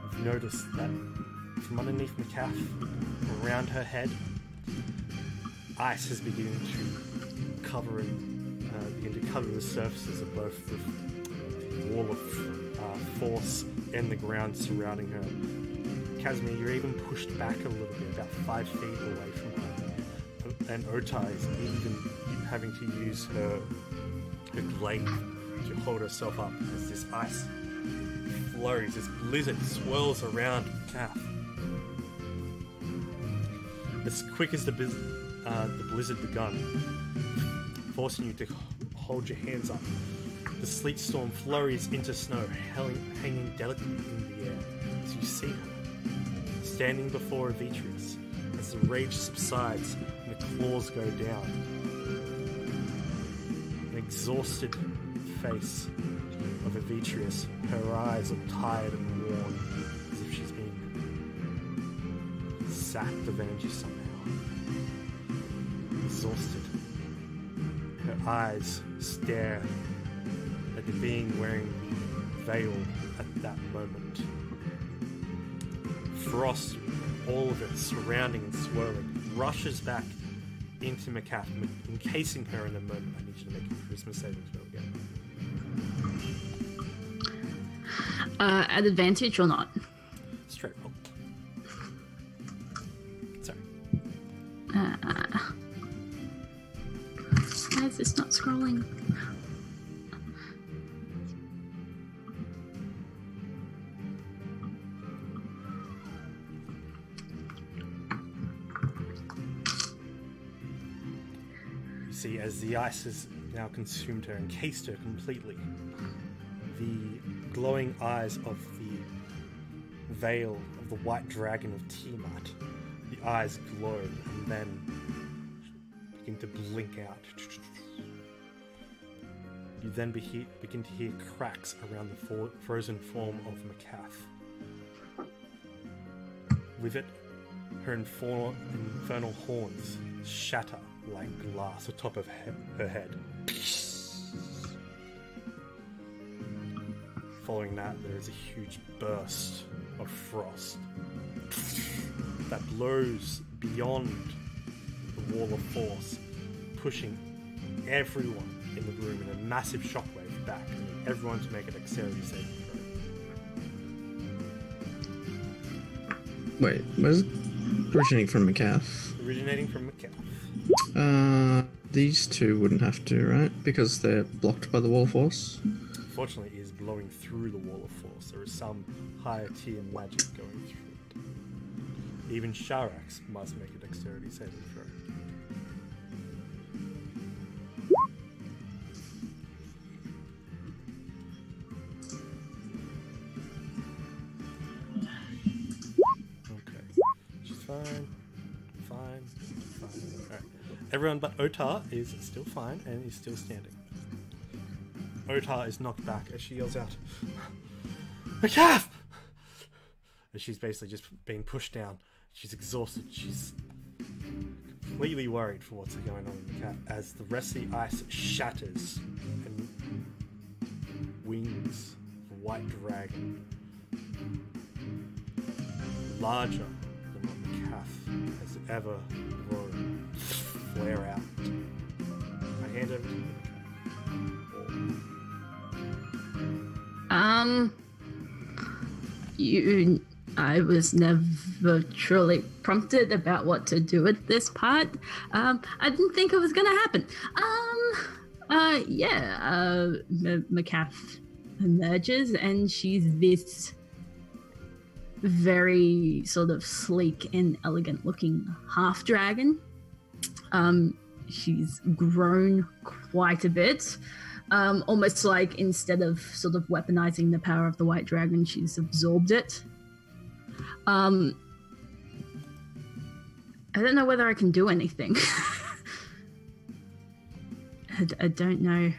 you've noticed that from underneath Macaf, around her head, ice is beginning to cover the surfaces of both the wall of force and the ground surrounding her. Casimir, you're even pushed back a little bit, about 5 feet away from her. And Otai is even having to use her glaive to hold herself up as this ice flurries, this blizzard swirls around Macaf. As quick as the blizzard begun, forcing you to hold your hands up, the sleet storm flurries into snow, hanging delicately in the air as you see her, standing before Avitris, as the rage subsides and the claws go down. An exhausted face of Avitris, her eyes are tired and worn, as if she's been sapped of energy somehow. Exhausted. Her eyes stare at the being wearing the veil at that moment. Frost, all of it surrounding and swirling, rushes back into Macath, encasing her in a moment. I need you to make a charisma saving throw again. At advantage or not? Straight roll. Sorry. Why is this not scrolling? You see, as the ice has now consumed her, encased her completely, the glowing eyes of the veil of the white dragon of Tiamat, the eyes glow and then begin to blink out. You then begin to hear cracks around the frozen form of Macath. With it, her infernal horns shatter like glass atop of her head. Following that, there is a huge burst of frost that blows beyond the wall of force, pushing everyone in the room in a massive shockwave back, and everyone to make a dexterity saving throw. Wait, was it originating from Macath? Originating from Macath. These two wouldn't have to, right? Because they're blocked by the wall force. Fortunately, it is blowing through the wall of force. There is some higher tier magic going through it. Even Sharax must make a dexterity saving throw. Okay. She's fine. Alright. Everyone but Otar is still fine and is still standing. Otar is knocked back as she yells out, "Macath!" As she's basically just being pushed down. She's exhausted. She's completely worried for what's going on with Macath as the rest of the ice shatters and wings of a white dragon, larger than what Macath has ever grown, flare out. I hand over to you. I was never truly prompted about what to do with this part. I didn't think it was gonna happen. Macath emerges and she's this very sort of sleek and elegant looking half dragon. She's grown quite a bit. Almost like instead of sort of weaponizing the power of the white dragon, she's absorbed it. I don't know whether I can do anything. I don't know.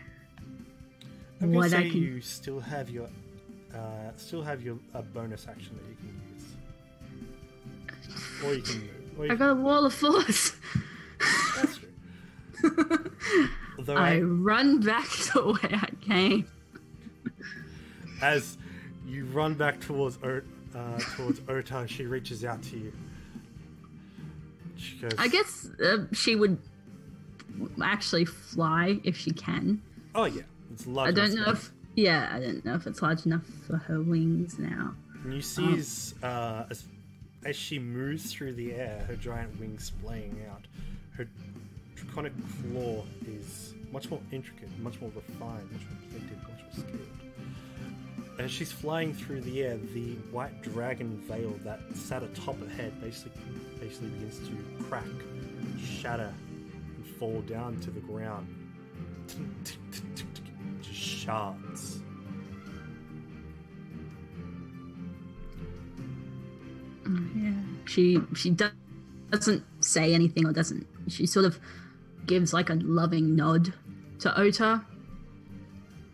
I'm gonna say you still have your bonus action that you can use, or you can move. I got a wall of force. That's true. Although I run back to where I came. As you run back towards Otar, she reaches out to you. She goes, I guess she would actually fly if she can. "Oh yeah, it's large." I don't know if it's large enough for her wings now. And you see as she moves through the air, her giant wings splaying out. Her draconic claw is much more intricate, much more refined, much more plated, much more scaled. As she's flying through the air, the white dragon veil that sat atop her head basically begins to crack, shatter, and fall down to the ground. Just shards. Yeah. She doesn't say anything or doesn't. She sort of gives like a loving nod to Ota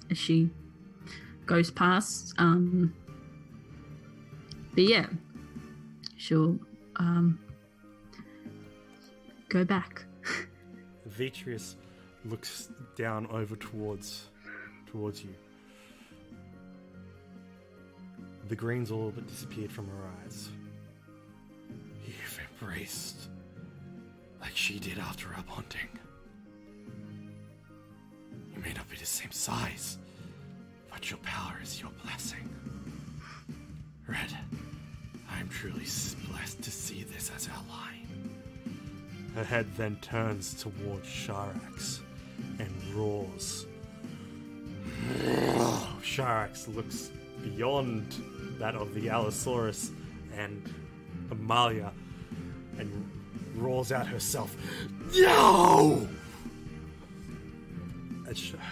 as she goes past. But yeah, she'll go back. Vitreous looks down over towards you. The green's all but disappeared from her eyes. You've embraced like she did after our bonding. You may not be the same size, but your power is your blessing. Red, I am truly blessed to see this as our line. Her head then turns towards Sharax and roars. Sharax looks beyond that of the Allosaurus and Amalia and roars out herself. No!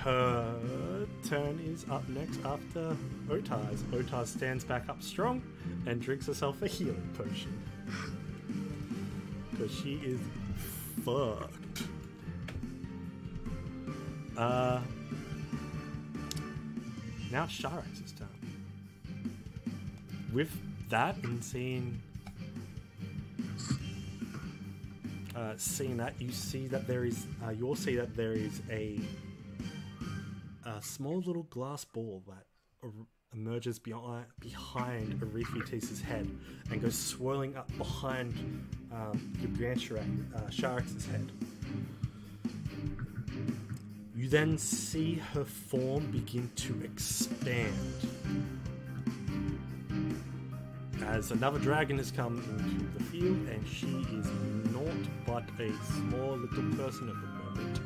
Her turn is up next after Otars. Otars stands back up strong and drinks herself a healing potion. Because she is fucked. Now it's Sharax's turn. With that and seeing that, you see that there is you'll see that there is a small little glass ball that emerges behind Arethites' head and goes swirling up behind Sharax's head. You then see her form begin to expand as another dragon has come into the field, and she is naught but a small little person at the moment.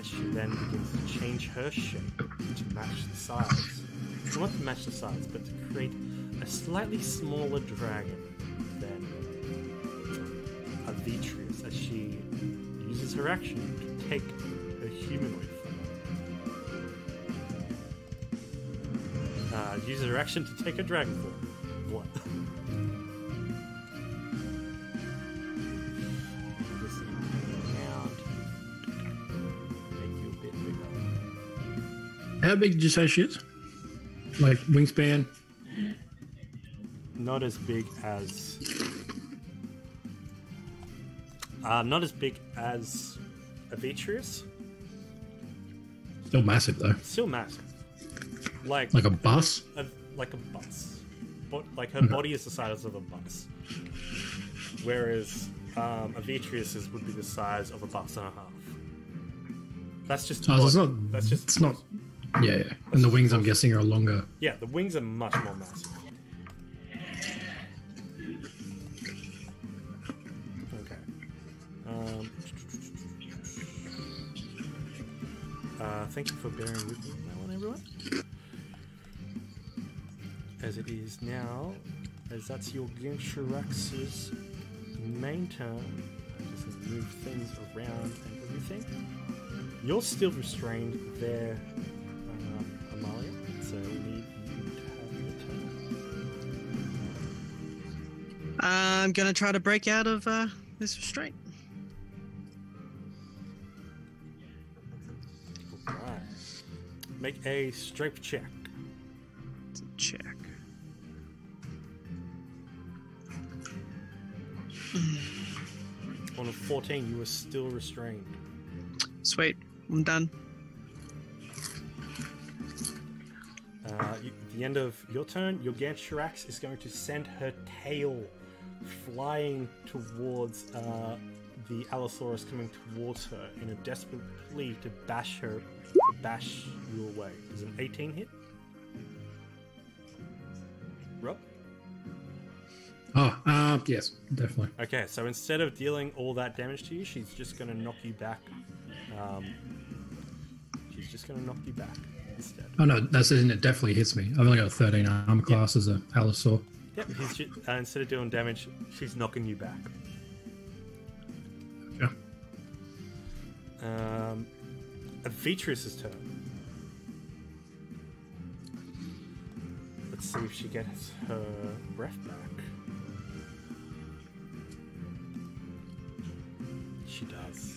As she then begins to change her shape to match the size. Well, not to match the size, but to create a slightly smaller dragon than Avitrius, as she uses her action to take her humanoid form. Uses her action to take a dragon form. What? Just around. Make you a bit bigger. How big did you say she is? Like wingspan? Not as big as. Not as big as Avitrius. Still massive though. Still massive. Like a bus? Like a bus. But like her body is the size of a bus. Whereas Avitrius's would be the size of a bus and a half. That's just it's not. Yeah. And the wings, I'm guessing, are longer. Yeah, the wings are much more massive. Thank you for bearing with me on that one, everyone. As it is now, as that's your Ginshirax's main turn, I just move things around and everything. You're still restrained there, Amalia, so we need you to have your turn. I'm gonna try to break out of this restraint. Make a strength check. It's a check. On a 14, you are still restrained. Sweet, I'm done. At the end of your turn, your Ganshirax is going to send her tail flying towards the Allosaurus coming towards her in a desperate plea to bash you away. Is an 18 hit? Rob? Oh, yes, definitely. Okay, so instead of dealing all that damage to you, she's just going to knock you back. Instead. Oh no, that's it. Definitely hits me. I've only got a 13 armor class as a Allosaur. Yep, instead of doing damage, she's knocking you back. Yeah. Avitrius' turn. Let's see if she gets her breath back. She does.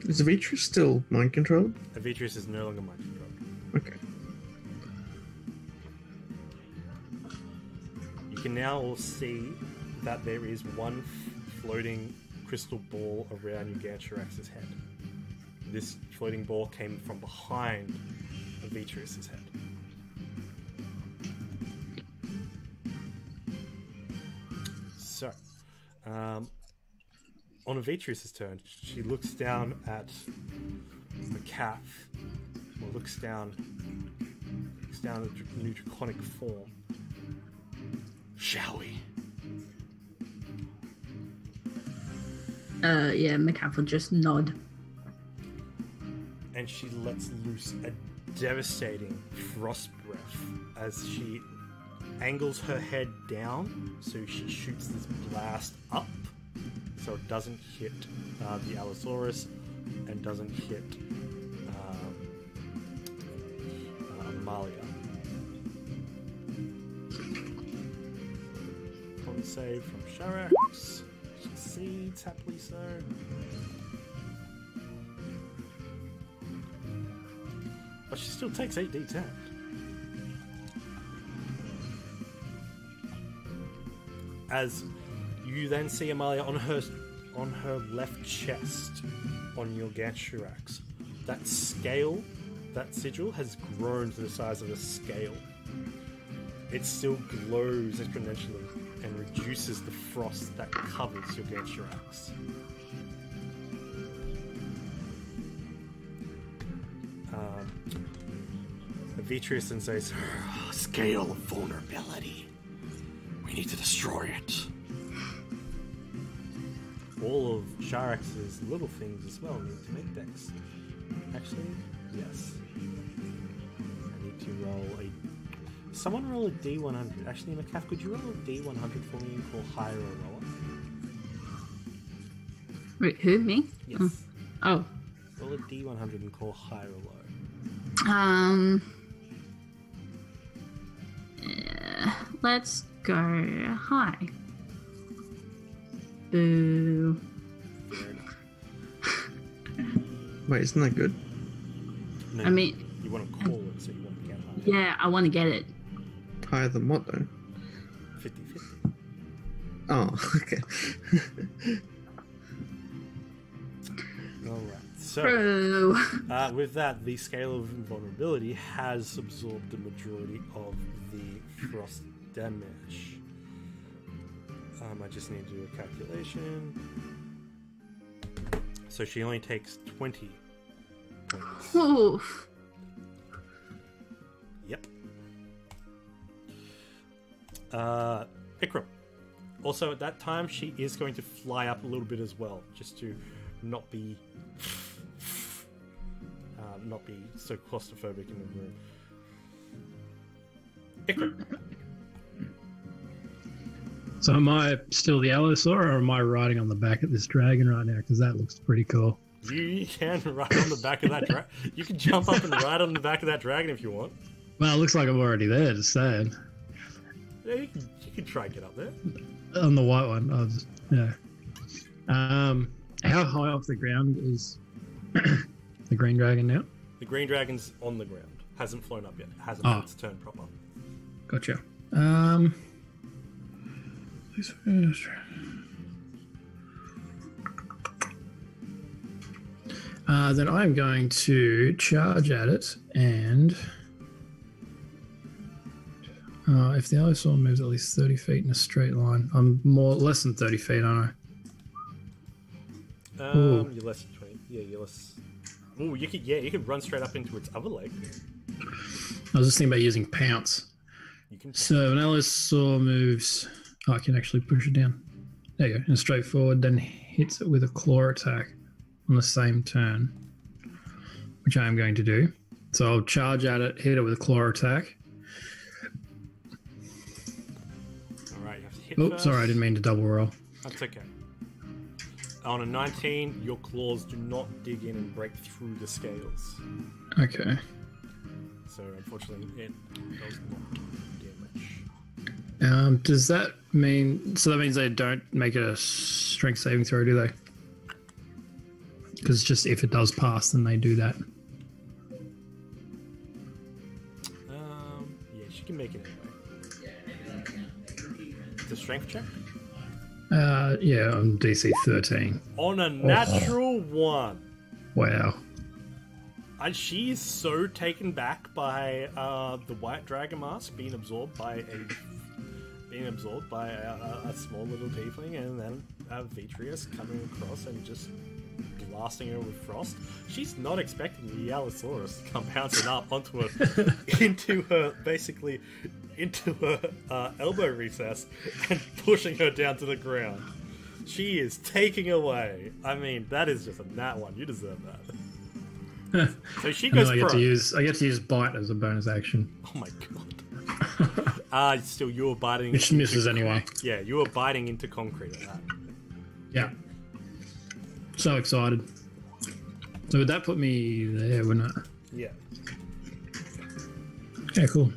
Is Avitrius still mind controlled? Avitrius is no longer mind controlled. Okay. You can now all see that there is one floating crystal ball around Ganshirax's head. This floating ball came from behind Avitrius' head. On Avitrius's turn, she looks down at Macaf, or looks down at the new draconic form. Shall we? Yeah, Macaf will just nod. And she lets loose a devastating frost breath as she angles her head down, so she shoots this blast up, so it doesn't hit the Allosaurus and doesn't hit Amalia. Con save from Sharax. Succeeds, happily so. But she still takes 8d10. As you then see Amalia on her left chest, on your Ganshurax, that scale, that sigil, has grown to the size of a scale. It still glows exponentially and reduces the frost that covers your Ganshurax. Avitrius then says, "Scale of vulnerability. We need to destroy it." All of Sharax's little things as well need to make dex. Actually, yes. I need to roll a... Someone roll a D100. Actually, Macaf, could you roll a D100 for me and call higher or lower? Wait, who? Me? Yes. Oh. Roll a D100 and call higher or low. Yeah, let's go high. Boo. Fair enough. Wait, isn't that good? No, I mean... You want to call it, so you want to get higher. Yeah, I want to get it. Higher than what, though? 50-50. Oh, okay. Alright, so... Bro. With that, the scale of invulnerability has absorbed the majority of the frost damage. I just need to do a calculation. So she only takes 20 points. Oof. Yep. Ikram. Also, at that time, she is going to fly up a little bit as well, just to not be so claustrophobic in the room. Ikram. So am I still the Allosaur, or am I riding on the back of this dragon right now? Because that looks pretty cool. You can ride on the back of that dragon. You can jump up and ride on the back of that dragon if you want. Well, it looks like I'm already there, just saying. Yeah, you can try and get up there. On the white one, I'll just, yeah. How high off the ground is the green dragon now? The green dragon's on the ground. Hasn't flown up yet. Hasn't had its turn proper. Gotcha. Then I'm going to charge at it, and if the Allosaur moves at least 30 feet in a straight line, I'm less than 30 feet, aren't I? You're less than 20. Yeah, you're less. Oh, you could run straight up into its other leg. I was just thinking about using pounce. You can. So an Allosaur moves. Oh, I can actually push it down. There you go. And straight forward, then hits it with a claw attack on the same turn, which I am going to do. So I'll charge at it, hit it with a claw attack. Alright, you have to hit first. Sorry, I didn't mean to double roll. That's okay. On a 19, your claws do not dig in and break through the scales. Okay. So unfortunately, it does not damage. Does that mean... So that means they don't make a strength saving throw, do they? Because just if it does pass, then they do that. Yeah, she can make it anyway. The strength check? Yeah, on DC 13. On a natural 1. Wow. And she is so taken back by the white dragon mask being absorbed by being absorbed by a small little tiefling, and then Vitreous coming across and just blasting her with frost. She's not expecting the Allosaurus to come bouncing up onto her, into her elbow recess and pushing her down to the ground. She is taking away. I mean, that is just a nat one. You deserve that. So she goes. I get to use bite as a bonus action. Oh my god. Still, you were biting. Which misses anyway. Yeah, you were biting into concrete at that. Yeah. So excited. So would that put me there, wouldn't it? Yeah. Yeah, cool.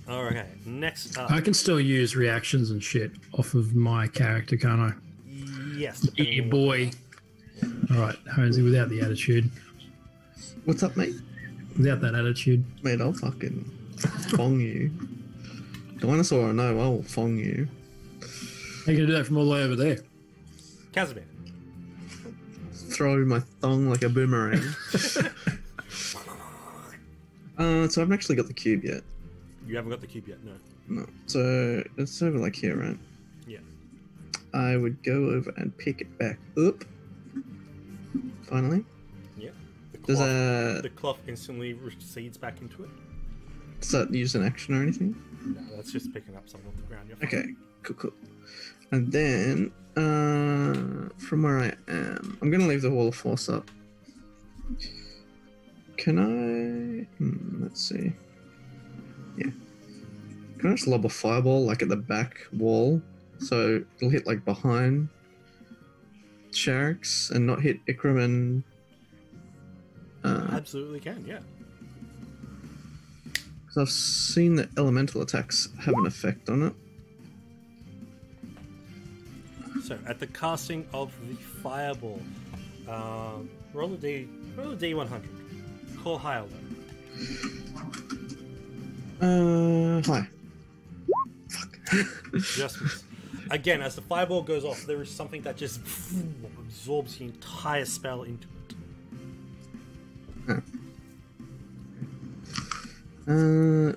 Okay, next up. I can still use reactions and shit off of my character, can't I? Yes. Yeah, boy. Alright, Honesy, without the attitude. What's up, mate? Without that attitude. Mate, I'll fucking fong you. Dinosaur or no, I'll fong you. How you gonna do that from all the way over there? Casimir. Throw my thong like a boomerang. So I haven't actually got the cube yet. You haven't got the cube yet, no. No. So it's over like here, right? Yeah. I would go over and pick it back up. Finally. Yeah. Does the cloth instantly recedes back into it? Does that use an action or anything? No, that's just picking up something off the ground. You're fine. Okay, cool. And then, from where I am, I'm going to leave the Wall of Force up. Can I... let's see. Yeah. Can I just lob a fireball, like, at the back wall? So it'll hit, like, behind Sharks and not hit Ikram and... Absolutely can, yeah. Because I've seen that elemental attacks have an effect on it. So at the casting of the fireball, roll a D100. Call high or low. High. Fuck. Just miss. Again, as the fireball goes off, there is something that just absorbs the entire spell into it.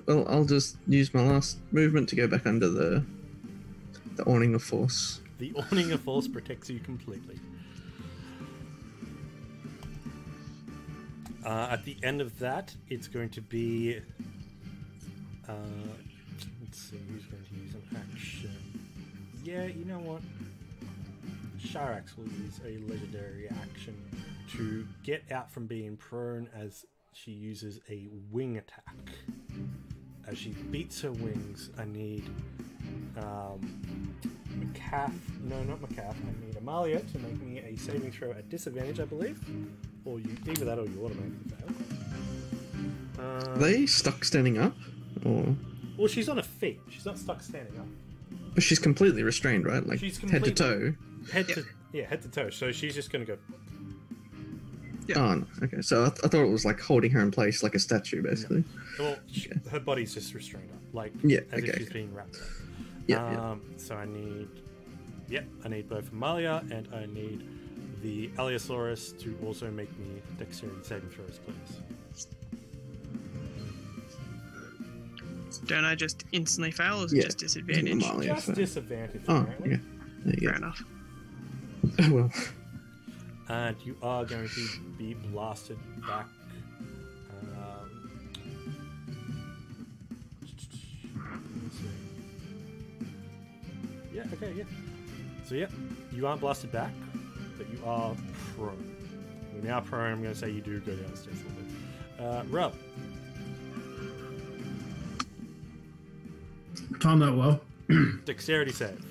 Well, I'll just use my last movement to go back under the awning of force. The awning of force protects you completely. At the end of that, it's going to be... let's see, who's going to use an action? Yeah, you know what? Sharax will use a legendary action to get out from being prone as she uses a wing attack. As she beats her wings, I need I need Amalia to make me a saving throw at disadvantage, I believe. Or you either that or you automatically fail. Are they stuck standing up? Or... Well, she's on her feet. She's not stuck standing up. But she's completely restrained, right? Like She's head to toe. Head to toe. So she's just going to go... Yeah. Oh, no. Okay. So I thought it was like holding her in place like a statue, basically. No. Well, her body's just restrained up. Like, as if she's being wrapped up. Yeah. So I need both Amalia and I need the Allosaurus to also make me dexterity saving throws, please. Don't I just instantly fail, or is it just disadvantage? Just disadvantage. Oh, apparently. yeah. There you Fair go. enough. Well. And you are going to be blasted back. So you aren't blasted back, but you are prone. You're now prone. I'm going to say you do go downstairs a little bit. Rob. Time that well. Dexterity save.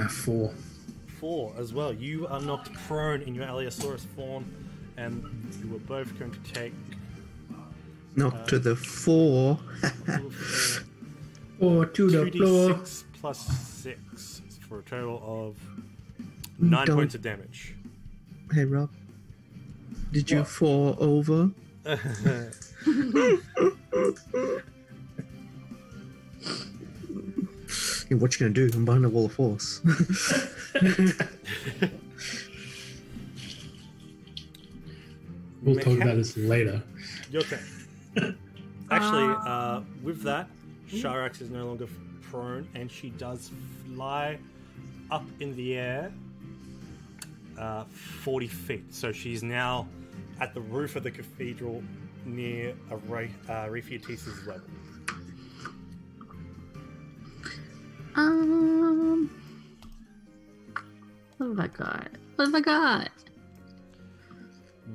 4. 4 as well. You are knocked prone in your Allosaurus form, and you are both going to take... Knocked to the 4. 4 to the floor. 2d6 plus 6 for a total of 9 points of damage. Hey, Rob. Did you fall over? Hey, what you gonna do? I'm behind a wall of force. We'll talk about this later. Your turn. Actually, with that, Sharax is no longer prone, and she does fly up in the air 40 feet. So she's now at the roof of the cathedral near Refutis's level. What have I got? What have I got?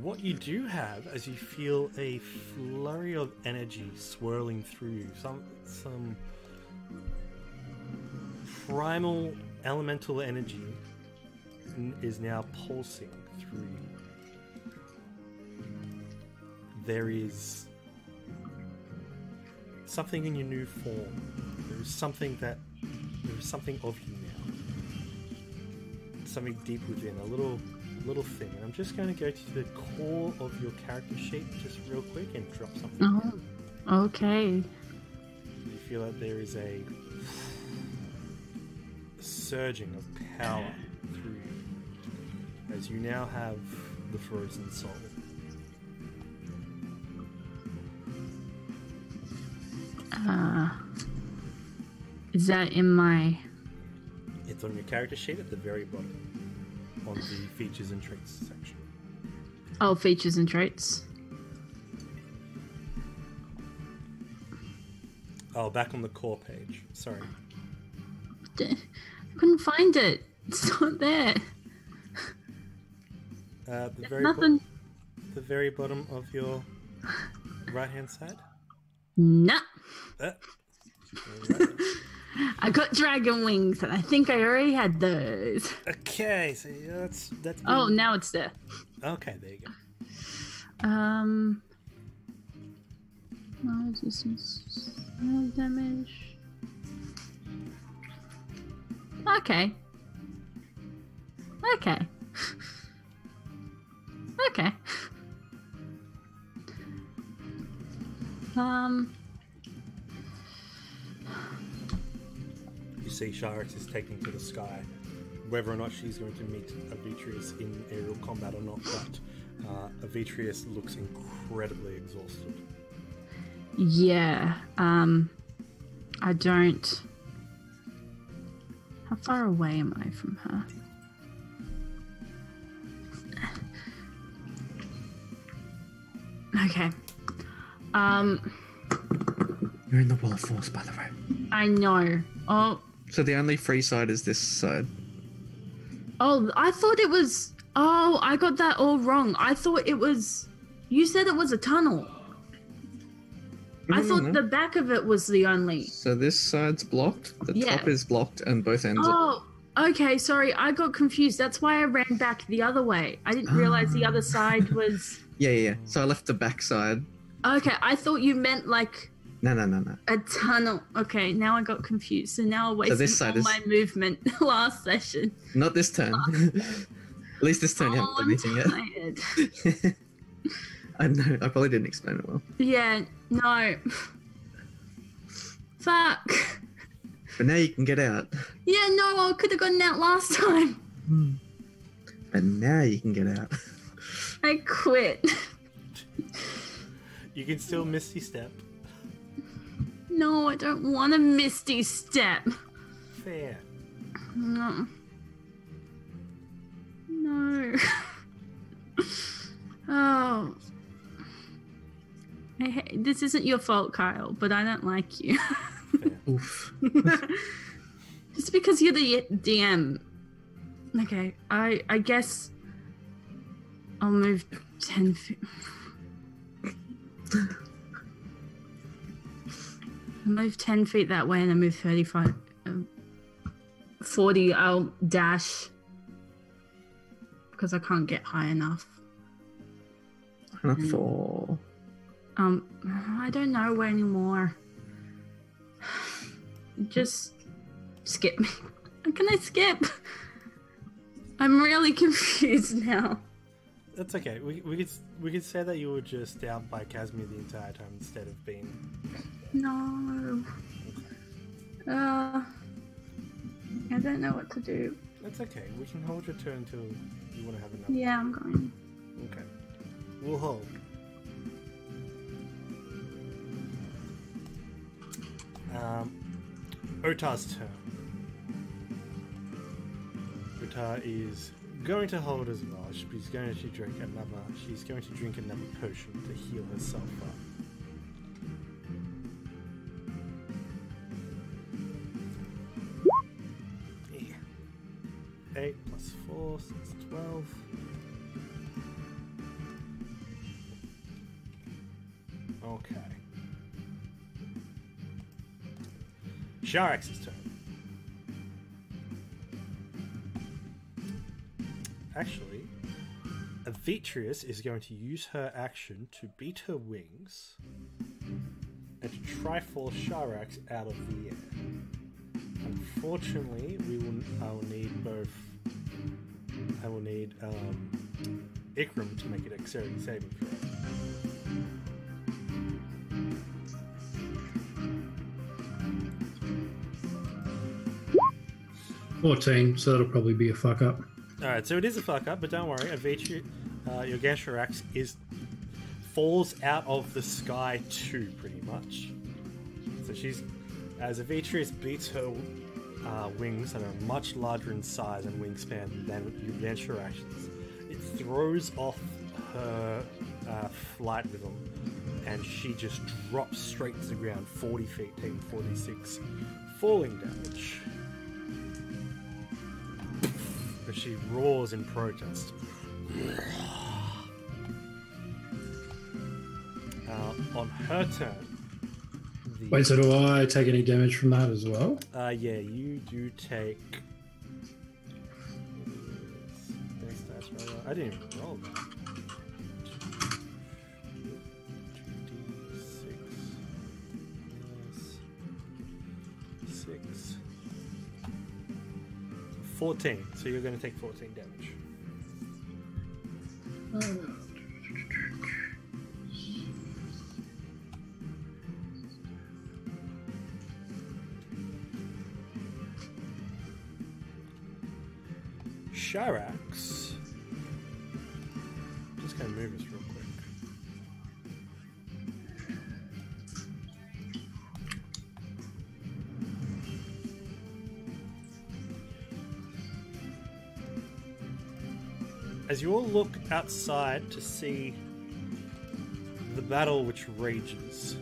What you do have, as you feel a flurry of energy swirling through you, some primal elemental energy is now pulsing through you. There is something in your new form. There is something of you now. Something deep within, a little thing. And I'm just going to go to the core of your character sheet just real quick and drop something. Oh, okay. You feel like there is a surging of power through you, as you now have the frozen soul. Is that in my... It's on your character sheet at the very bottom, on the features and traits section. Oh, features and traits. Oh, back on the core page. Sorry. I couldn't find it. It's not there. The very bottom of your right-hand side. Nah. Right. I got dragon wings, and I think I already had those. Okay, so that's. Oh, now it's there. Okay, there you go. Resistance, damage. Okay. Okay. Okay. You see Sharax is taking to the sky. Whether or not she's going to meet Avitrius in aerial combat or not, but Avitrius looks incredibly exhausted. Yeah, I don't... How far away am I from her? Okay. You're in the wall of force, by the way. I know. Oh. So the only free side is this side. Oh, I thought it was... Oh, I got that all wrong. I thought it was... You said it was a tunnel. I thought the back of it was the only... So this side's blocked, the top is blocked, and both ends are... Okay, sorry, I got confused. That's why I ran back the other way. I didn't realize the other side was... Yeah. So I left the back side. Okay, I thought you meant like... No. A tunnel. Okay, now I got confused. So now I wasted my movement last session. Not this turn. At least this turn you haven't done anything yet. I know, I probably didn't explain it well. Yeah, no. Fuck. But now you can get out. Yeah, no, I could have gotten out last time. But now you can get out. I quit. You can still Misty Step. No, I don't want a Misty Step. Fair. No. Oh. This isn't your fault, Kyle, but I don't like you. Oof. Just because you're the DM. Okay, I guess I'll move 10 feet. I move 10 feet that way and I move 35. 40, I'll dash. Because I can't get high enough. For... I don't know anymore. Just skip me. Can I skip? I'm really confused now. That's okay. We could say that you were just down by Casimir the entire time instead of being... No. I don't know what to do. That's okay. We can hold your turn until you want to have another. Yeah, I'm going. Okay. will hold. Otar's turn. Otar is going to hold as well. She's going to drink another potion to heal herself up. Yeah. 8 plus 4, so it's 12. Okay. Sharax's turn. Actually, Avetrius is going to use her action to beat her wings and to try fall Sharax out of the air. Unfortunately, I will need both. I will need Ikram to make a dexterity saving throw. $14, so that'll probably be a fuck up. Alright, so it is a fuck up, but don't worry, Avitri, your Gansharax falls out of the sky too, pretty much. So as Avetrius beats her wings that are much larger in size and wingspan than your Gansharax's, it throws off her flight rhythm, and she just drops straight to the ground 40 feet, taking 46 falling damage. As she roars in protest. On her turn... Wait, so do I take any damage from that as well? Yeah, you do take... I didn't even roll that. 6. 14, so you're going to take 14 damage. Sharax. Just going to move this real quick. As you all look outside to see the battle which rages,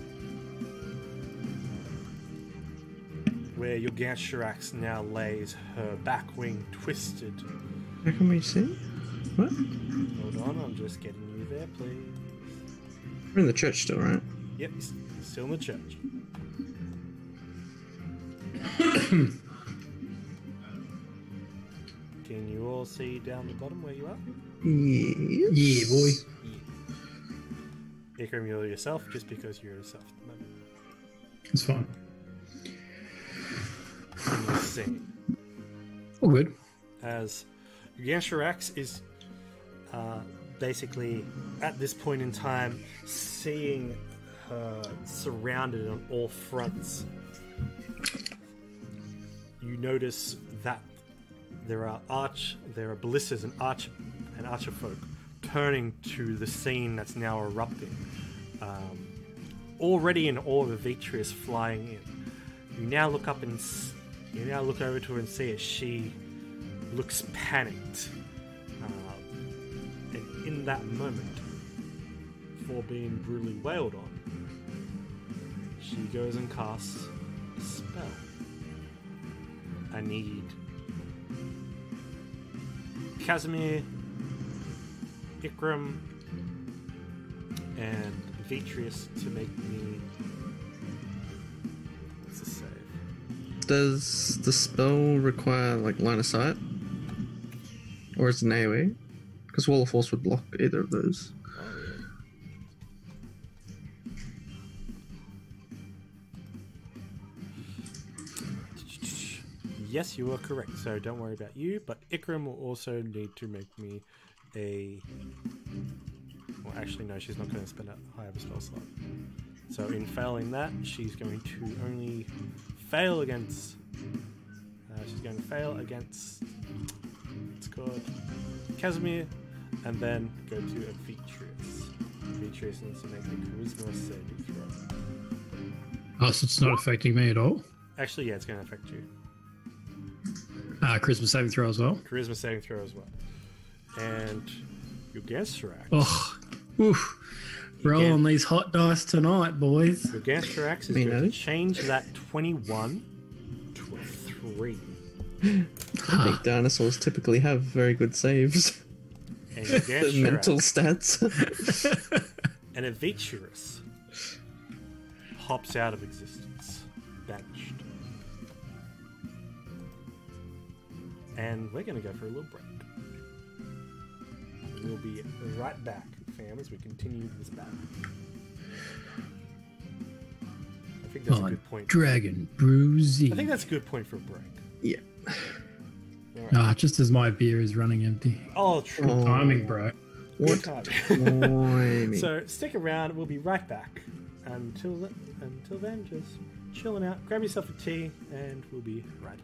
where your Gansharax now lays her back wing twisted. How can we see? What? Hold on, I'm just getting you there, please. We're in the church still, right? Yep, still in the church. Can you all see down the bottom where you are? Yes. Yeah, boy. Yeah. Ikram, you're yourself just because you're yourself at the moment. It's fine. And you're seeing. All good. As Gansharax is basically at this point in time seeing her surrounded on all fronts. You notice that there are ballistas and archer folk turning to the scene that's now erupting. Already in awe of Avetrius flying in. You now look over to her and see as she looks panicked. And in that moment, before being brutally wailed on, she goes and casts a spell. I need Casimir, Ikram, and Avetrius to make me... What's the save? Does the spell require like line of sight? Or is it an AoE? Because Wall of Force would block either of those. Yes, you are correct, so don't worry about you, but Ikram will also need to make me a... Well, actually, no, she's not going to spend a high of a spell slot. So in failing that, she's going to only fail against... she's going to fail against... It's called Casimir, and then go to Avetrius. Beatrice needs to make a charisma saving throw. Oh, so it's not affecting me at all? Actually, yeah, it's going to affect you. Charisma saving throw as well? Charisma saving throw as well. And your Gangsterax. Oh, oof. Roll on these hot dice tonight, boys. Your Gangsterax is going to change that 21 to a 3. I think dinosaurs typically have very good saves. And your Gangsterax, mental stats. and a Vitreous hops out of existence. Vanished. And we're going to go for a little break. We'll be right back, fam, as we continue this battle. I think that's a good point. Dragon Brew Z. I think that's a good point for a break. Yeah. Right. Just as my beer is running empty. Oh, true. Timing, bro. What? So stick around. We'll be right back. Until then, just chilling out. Grab yourself a tea, and we'll be right back.